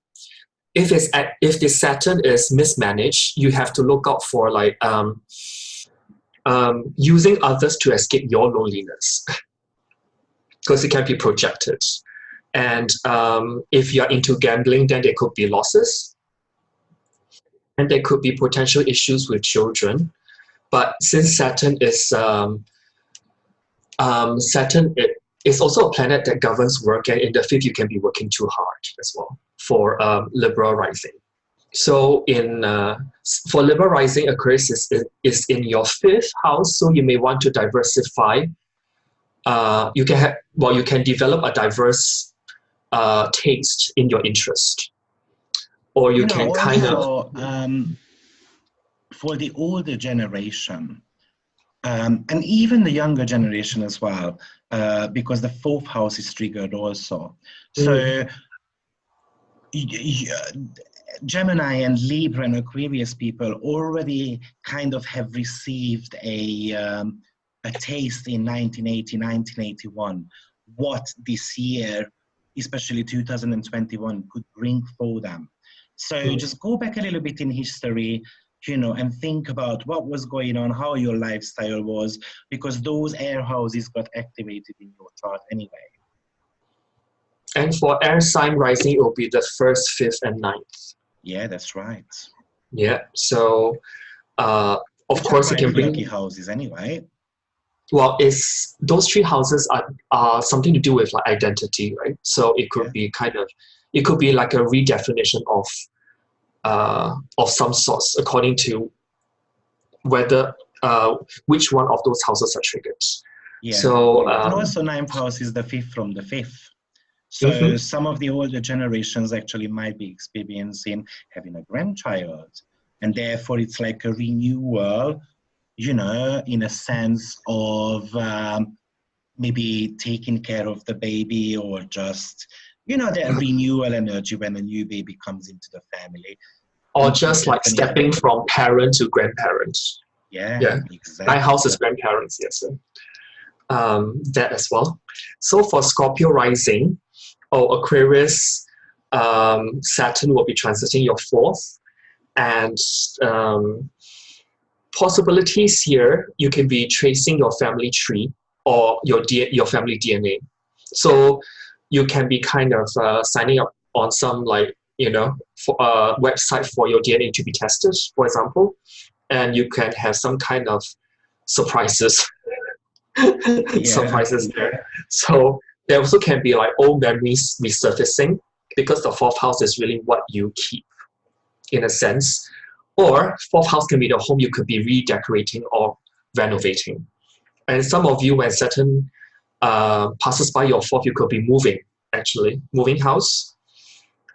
If the Saturn is mismanaged, you have to look out for like using others to escape your loneliness, because it can be projected. And if you're into gambling, then there could be losses, and there could be potential issues with children. But since Saturn is it's also a planet that governs work, and in the 5th you can be working too hard as well for Libra rising. So for Libra rising, Aquarius is in your 5th house, so you may want to diversify. You can develop a diverse taste in your interest, or you can kind of for the older generation, and even the younger generation as well, because the 4th house is triggered also. So Gemini and Libra and Aquarius people already kind of have received a taste in 1980, 1981, what this year, especially 2021, could bring for them. So just go back a little bit in history, you know, and think about what was going on, how your lifestyle was, because those air houses got activated in your chart anyway. And for air sign rising, it will be the 1st, 5th, and 9th. Yeah, that's right. Yeah, so of course you can bring lucky houses anyway. Well, those 3 houses are something to do with like identity, right? So it could be it could be like a redefinition of some sorts according to whether which one of those houses are triggered. Yeah. So and also 9th house is the 5th from the 5th. So some of the older generations actually might be experiencing having a grandchild, and therefore it's like a renewal, you know, in a sense of maybe taking care of the baby, or just, you know, that renewal energy when a new baby comes into the family. Or just like stepping from parent to grandparent. Yeah, exactly. 9th house is grandparents, yes. That as well. So for Scorpio rising, Aquarius, Saturn will be transiting your 4th, and possibilities here, you can be tracing your family tree or your family DNA. So you can be kind of signing up on some, like, you know, for a website for your DNA to be tested, for example, and you can have some kind of surprises. Surprises there. So there also can be like old memories resurfacing, because the 4th house is really what you keep, in a sense. Or 4th house can be the home you could be redecorating or renovating. And some of you, when Saturn passes by your 4th, you could be moving house.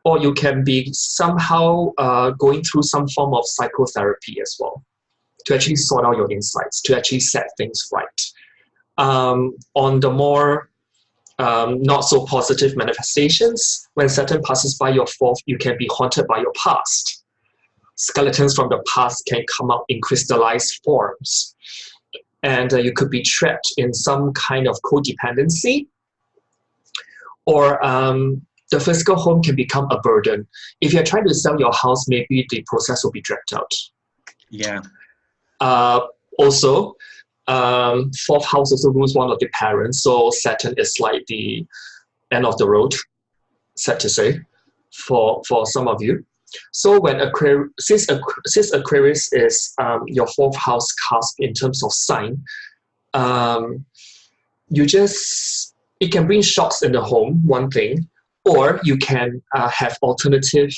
Or you can be somehow going through some form of psychotherapy as well, to actually sort out your insights, to actually set things right. On the more not so positive manifestations. When Saturn passes by your fourth, you can be haunted by your past. Skeletons from the past can come out in crystallized forms. And you could be trapped in some kind of codependency. Or the physical home can become a burden. If you're trying to sell your house, maybe the process will be dragged out. Yeah. Also, fourth house also rules one of the parents, so Saturn is like the end of the road, sad to say, for some of you. So when since Aquarius is your fourth house cusp in terms of sign, it can bring shocks in the home, one thing, or you can have alternative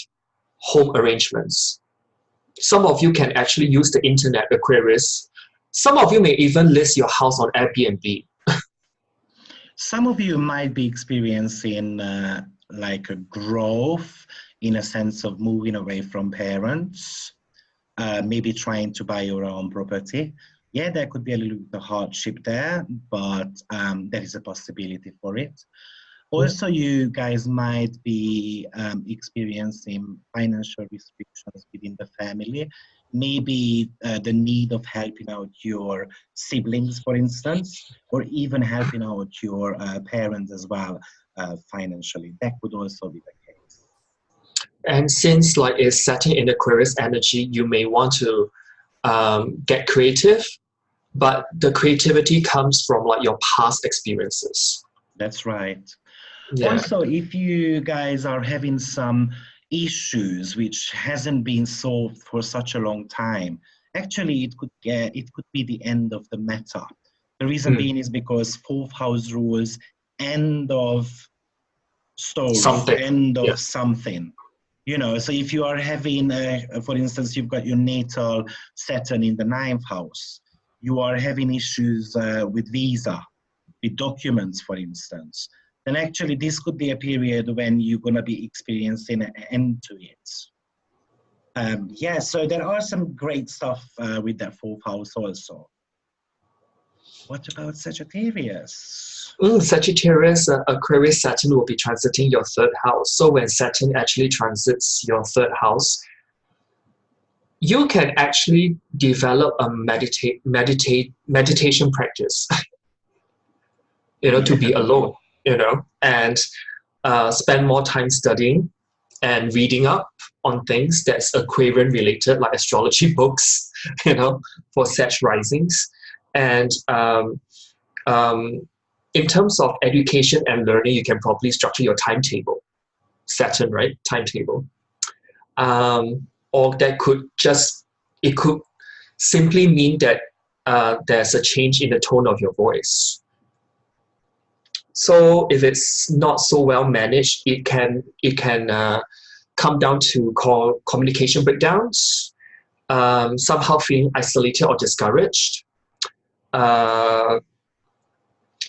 home arrangements. Some of you can actually use the internet, Aquarius. Some of you may even list your house on Airbnb. Some of you might be experiencing like a growth in a sense of moving away from parents, maybe trying to buy your own property. Yeah, there could be a little bit of hardship there, but there is a possibility for it. Also, you guys might be experiencing financial restrictions within the family. Maybe the need of helping out your siblings, for instance, or even helping out your parents as well financially. That could also be the case. And since like it's Saturn in Aquarius energy, you may want to get creative, but the creativity comes from like your past experiences. That's right. Yeah. Also, if you guys are having some issues which hasn't been solved for such a long time, actually it could be the end of the matter. The reason being is because fourth house rules end of story, end of something. You know, so if you are having, for instance, you've got your natal Saturn in the 9th house, you are having issues with visa, with documents, for instance, then actually this could be a period when you're going to be experiencing an end to it. Yeah, so there are some great stuff with that fourth house also. What about Sagittarius? Sagittarius, Aquarius Saturn will be transiting your 3rd house. So when Saturn actually transits your 3rd house, you can actually develop a meditation practice, to be alone, and spend more time studying and reading up on things that's Aquarian related, like astrology books, for Sag risings. And in terms of education and learning, you can probably structure your timetable, Saturn, right? Timetable. Or that could simply mean that there's a change in the tone of your voice. So if it's not so well managed, it can come down to communication breakdowns, somehow feeling isolated or discouraged.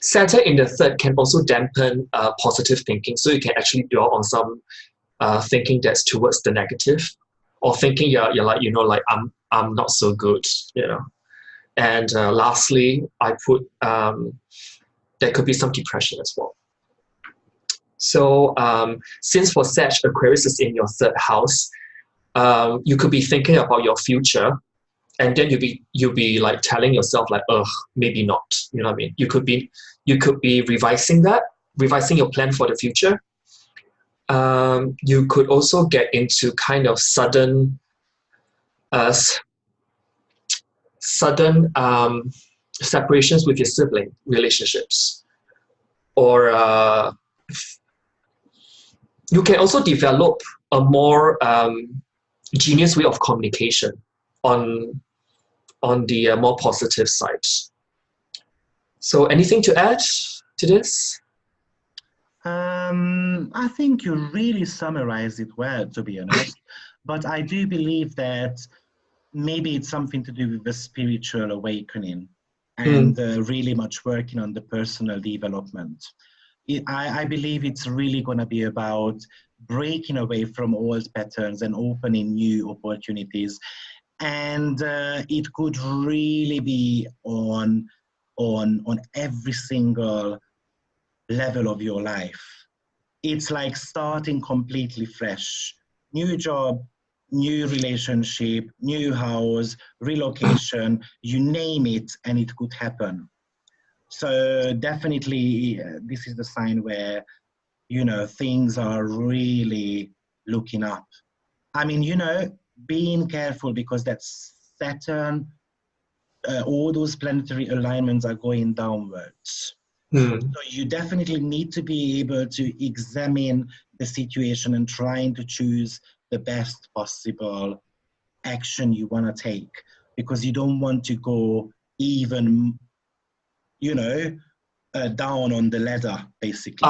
Saturn in the 3rd can also dampen positive thinking, so you can actually dwell on some thinking that's towards the negative, or thinking you're like I'm not so good, And lastly, I put there could be some depression as well. So since for Sag, Aquarius is in your 3rd house, you could be thinking about your future, and then you'll be like telling yourself like, maybe not. You know what I mean? You could be revising your plan for the future. You could also get into kind of sudden separations with your sibling relationships, or you can also develop a more genius way of communication on the more positive side. So anything to add to this? I think you really summarized it well, to be honest. But I do believe that maybe it's something to do with the spiritual awakening and really much working on the personal development. I believe it's really going to be about breaking away from old patterns and opening new opportunities. And it could really be on every single level of your life. It's like starting completely fresh. New job, new relationship, new house, relocation, you name it, and it could happen. So definitely this is the sign where, you know, things are really looking up. I mean, you know, being careful, because that's Saturn, all those planetary alignments are going downwards. So you definitely need to be able to examine the situation and trying to choose the best possible action you want to take, because you don't want to go even, you know, down on the ladder, basically.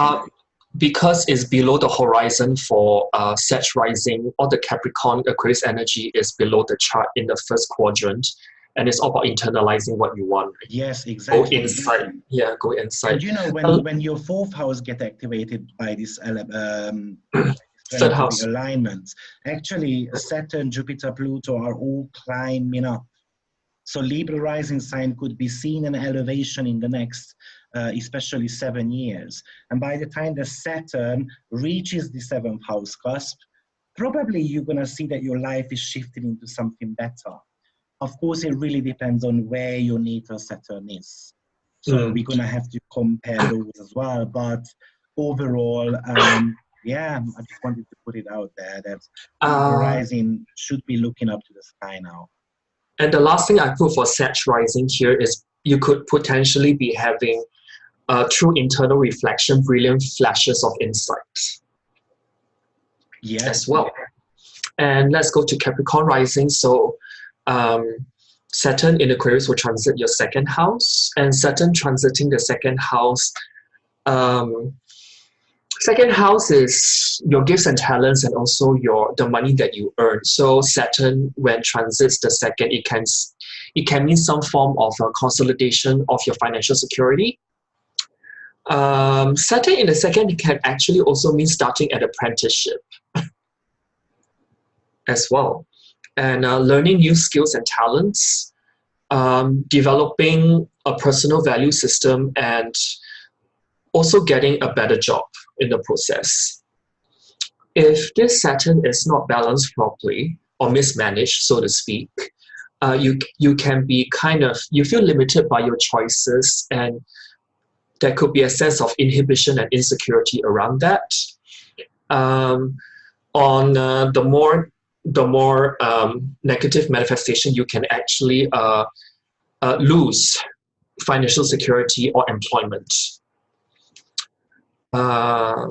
Because it's below the horizon for Sag rising, all the Capricorn Aquarius energy is below the chart in the first quadrant, and it's all about internalizing what you want. Yes, exactly. Go inside. Yeah, go inside. And you know, when your fourth house get activated by this third house alignments, actually Saturn, Jupiter, Pluto are all climbing up. So Libra rising sign could be seen an elevation in the next, especially 7 years. And by the time the Saturn reaches the 7th house cusp, probably you're going to see that your life is shifting into something better. Of course, it really depends on where your natal Saturn is. So we're going to have to compare those as well. But overall, yeah, I just wanted to put it out there that Libra rising should be looking up to the sky now. And the last thing I put for Sag rising here is you could potentially be having, through internal reflection, brilliant flashes of insight. Yes. As well. And let's go to Capricorn rising. So Saturn in Aquarius will transit your second house, and Saturn transiting the second house. Second house is your gifts and talents, and also the money that you earn. So Saturn, when transits the second, it can mean some form of a consolidation of your financial security. Saturn in the second, it can actually also mean starting an apprenticeship as well, and learning new skills and talents, developing a personal value system, and also getting a better job in the process. If this Saturn is not balanced properly or mismanaged, so to speak, you can be you feel limited by your choices, and there could be a sense of inhibition and insecurity around that. The more negative manifestation, you can actually lose financial security or employment. Or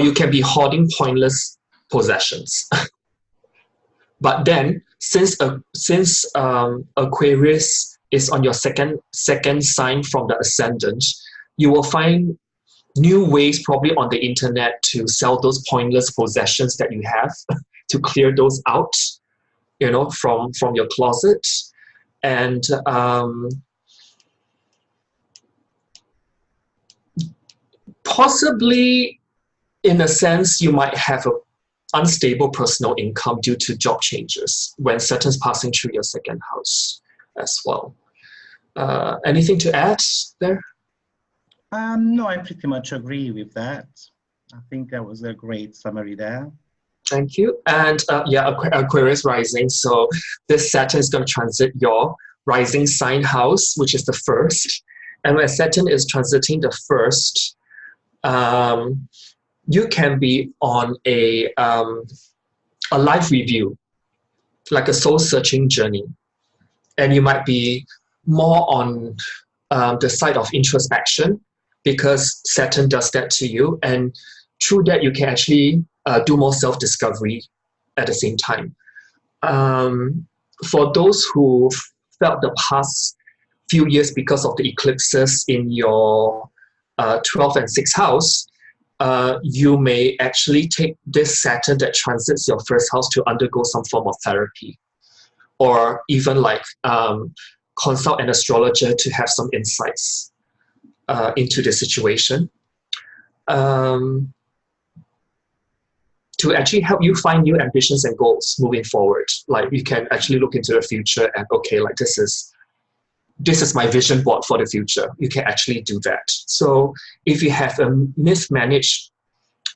you can be hoarding pointless possessions. But then, since Aquarius is on your second sign from the ascendant, you will find new ways probably on the internet to sell those pointless possessions that you have, to clear those out, you know, from your closet. And possibly, in a sense, you might have an unstable personal income due to job changes when Saturn's passing through your second house as well. Anything to add there? No, I pretty much agree with that. I think that was a great summary there. Thank you. And yeah, Aquarius rising. So this Saturn is going to transit your rising sign house, which is the first. And when Saturn is transiting the first, you can be on a life review, like a soul-searching journey. And you might be more on the side of introspection, because Saturn does that to you. And through that, you can actually do more self-discovery at the same time. For those who felt the past few years because of the eclipses in your 12th and 6th house, you may actually take this Saturn that transits your first house to undergo some form of therapy, or even like consult an astrologer to have some insights into the situation, to actually help you find new ambitions and goals moving forward. Like you can actually look into the future and, okay, like this is this is my vision board for the future. You can actually do that. So if you have a mismanaged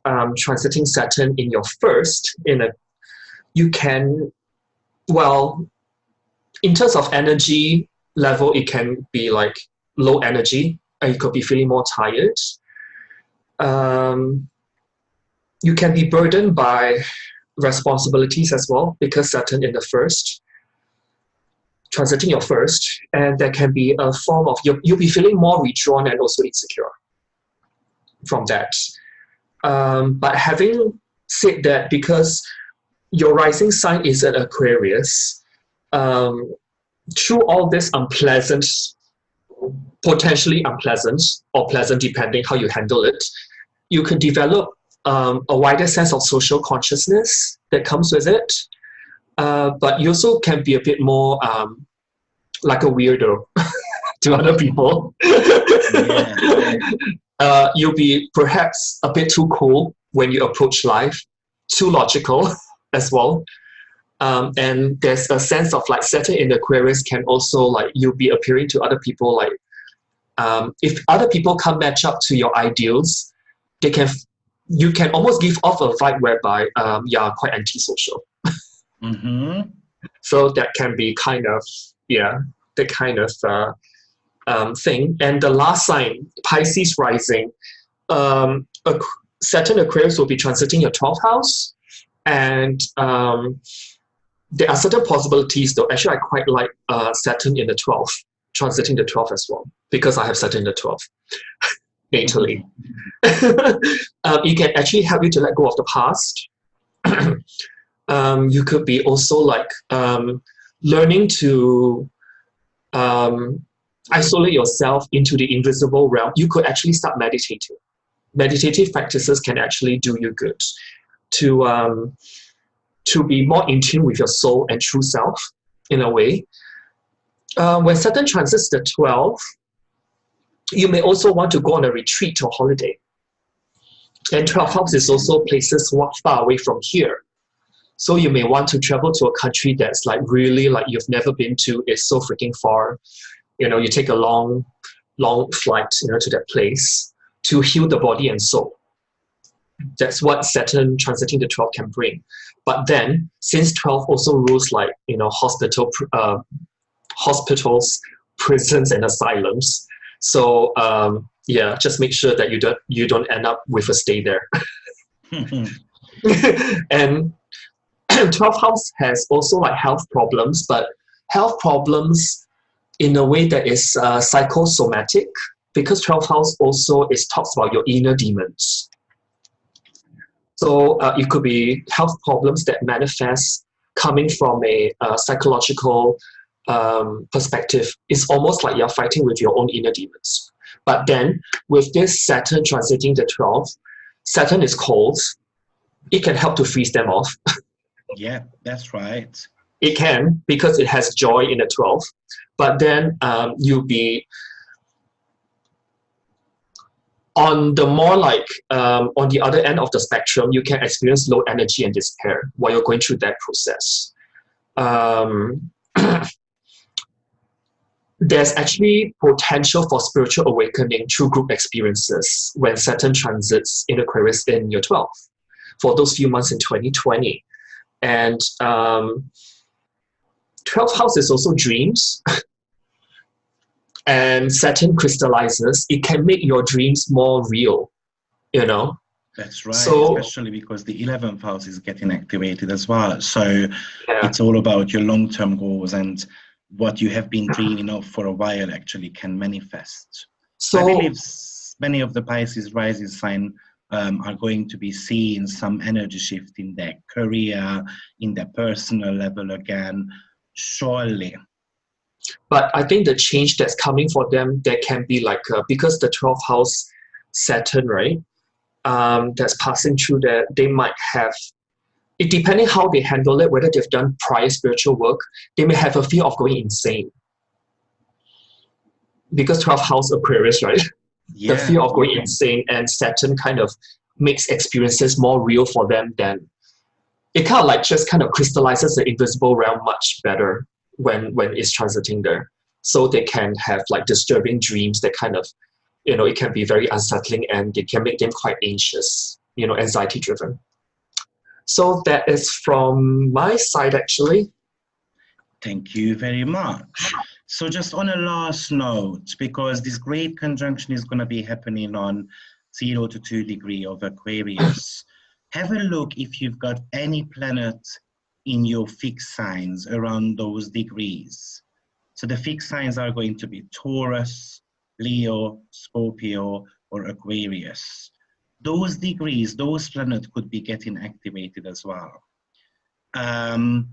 transiting Saturn in your first, you can, well, in terms of energy level, it can be like low energy, and you could be feeling more tired. You can be burdened by responsibilities as well, because Saturn in the first, transiting your first, and there can be a form of, you'll be feeling more withdrawn and also insecure from that. But having said that, because your rising sign is an Aquarius, through all this unpleasant, potentially unpleasant or pleasant depending how you handle it, you can develop a wider sense of social consciousness that comes with it. But you also can be a bit more like a weirdo to other people. You'll be perhaps a bit too cool when you approach life, too logical as well. And there's a sense of like Saturn in Aquarius can also like, you'll be appearing to other people like, if other people can't match up to your ideals, you can almost give off a vibe whereby you're quite antisocial. So that can be kind of, the kind of thing. And the last sign, Pisces rising, Saturn Aquarius will be transiting your 12th house. And there are certain possibilities though. Actually, I quite like Saturn in the 12th, transiting the 12th as well, because I have Saturn in the 12th. Natally. It can actually help you to let go of the past. You could be also like learning to isolate yourself into the invisible realm. You could actually start meditating. Meditative practices can actually do you good to be more in tune with your soul and true self in a way. When Saturn transits the 12th, you may also want to go on a retreat or holiday. And 12th house is also places far away from here. So you may want to travel to a country that's like really like you've never been to. It's so freaking far. You take a long flight, to that place to heal the body and soul. That's what Saturn transiting the 12th can bring. But then, since 12 also rules like, hospitals, prisons, and asylums, so just make sure that you don't end up with a stay there. And 12th house has also like health problems, but health problems in a way that is psychosomatic, because 12th house also talks about your inner demons. So it could be health problems that manifest coming from a psychological perspective. It's almost like you're fighting with your own inner demons. But then with this Saturn transiting the 12th, Saturn is cold. It can help to freeze them off. Yeah, that's right. It can, because it has joy in the 12th. But then you'll be on the more like, on the other end of the spectrum, you can experience low energy and despair while you're going through that process. There's actually potential for spiritual awakening through group experiences when Saturn transits in Aquarius in your 12th for those few months in 2020. And 12th house is also dreams. And Saturn crystallizes. It can make your dreams more real, That's right, so, especially because the 11th house is getting activated as well. So it's all about your long-term goals, and what you have been dreaming of for a while actually can manifest. So I believe many of the Pisces rising sign are going to be seeing some energy shift in their career, in their personal level again, surely. But I think the change that's coming for them, there can be like, because the 12th house Saturn, right, that's passing through there, they might have, it depending how they handle it, whether they've done prior spiritual work, they may have a fear of going insane. Because 12th house Aquarius, right? Yeah. The fear of going insane, and Saturn kind of makes experiences more real for them than, it kind of like just kind of crystallizes the invisible realm much better when it's transiting there. So they can have like disturbing dreams that kind of, it can be very unsettling and it can make them quite anxious, anxiety driven. So that is from my side, actually. Thank you very much. So just on a last note, because this great conjunction is going to be happening on 0 to 2 degree of Aquarius, have a look if you've got any planet in your fixed signs around those degrees. So the fixed signs are going to be Taurus, Leo, Scorpio, or Aquarius. Those degrees, those planets could be getting activated as well. Have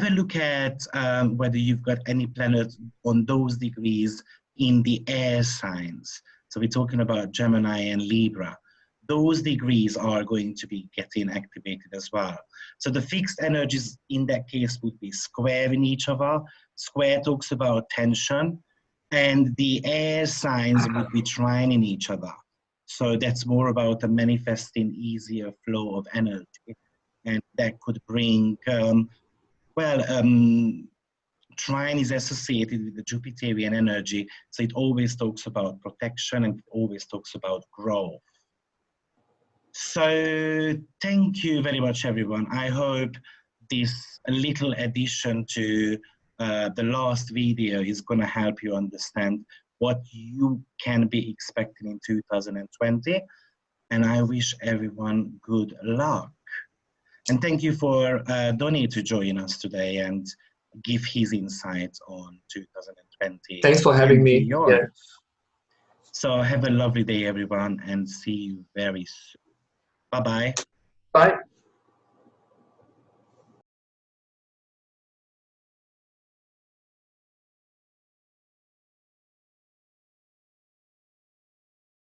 a look at whether you've got any planets on those degrees in the air signs. So we're talking about Gemini and Libra. Those degrees are going to be getting activated as well. So the fixed energies in that case would be squaring each other. Square talks about tension, and the air signs would be trining each other. So that's more about a manifesting easier flow of energy. And that could bring, trine is associated with the Jupiterian energy. So it always talks about protection and it always talks about growth. So thank you very much, everyone. I hope this little addition to the last video is going to help you understand what you can be expecting in 2020. And I wish everyone good luck. And thank you for Donny to join us today and give his insights on 2020. Thanks for having me. Yeah. So have a lovely day, everyone, and see you very soon. Bye-bye. Bye.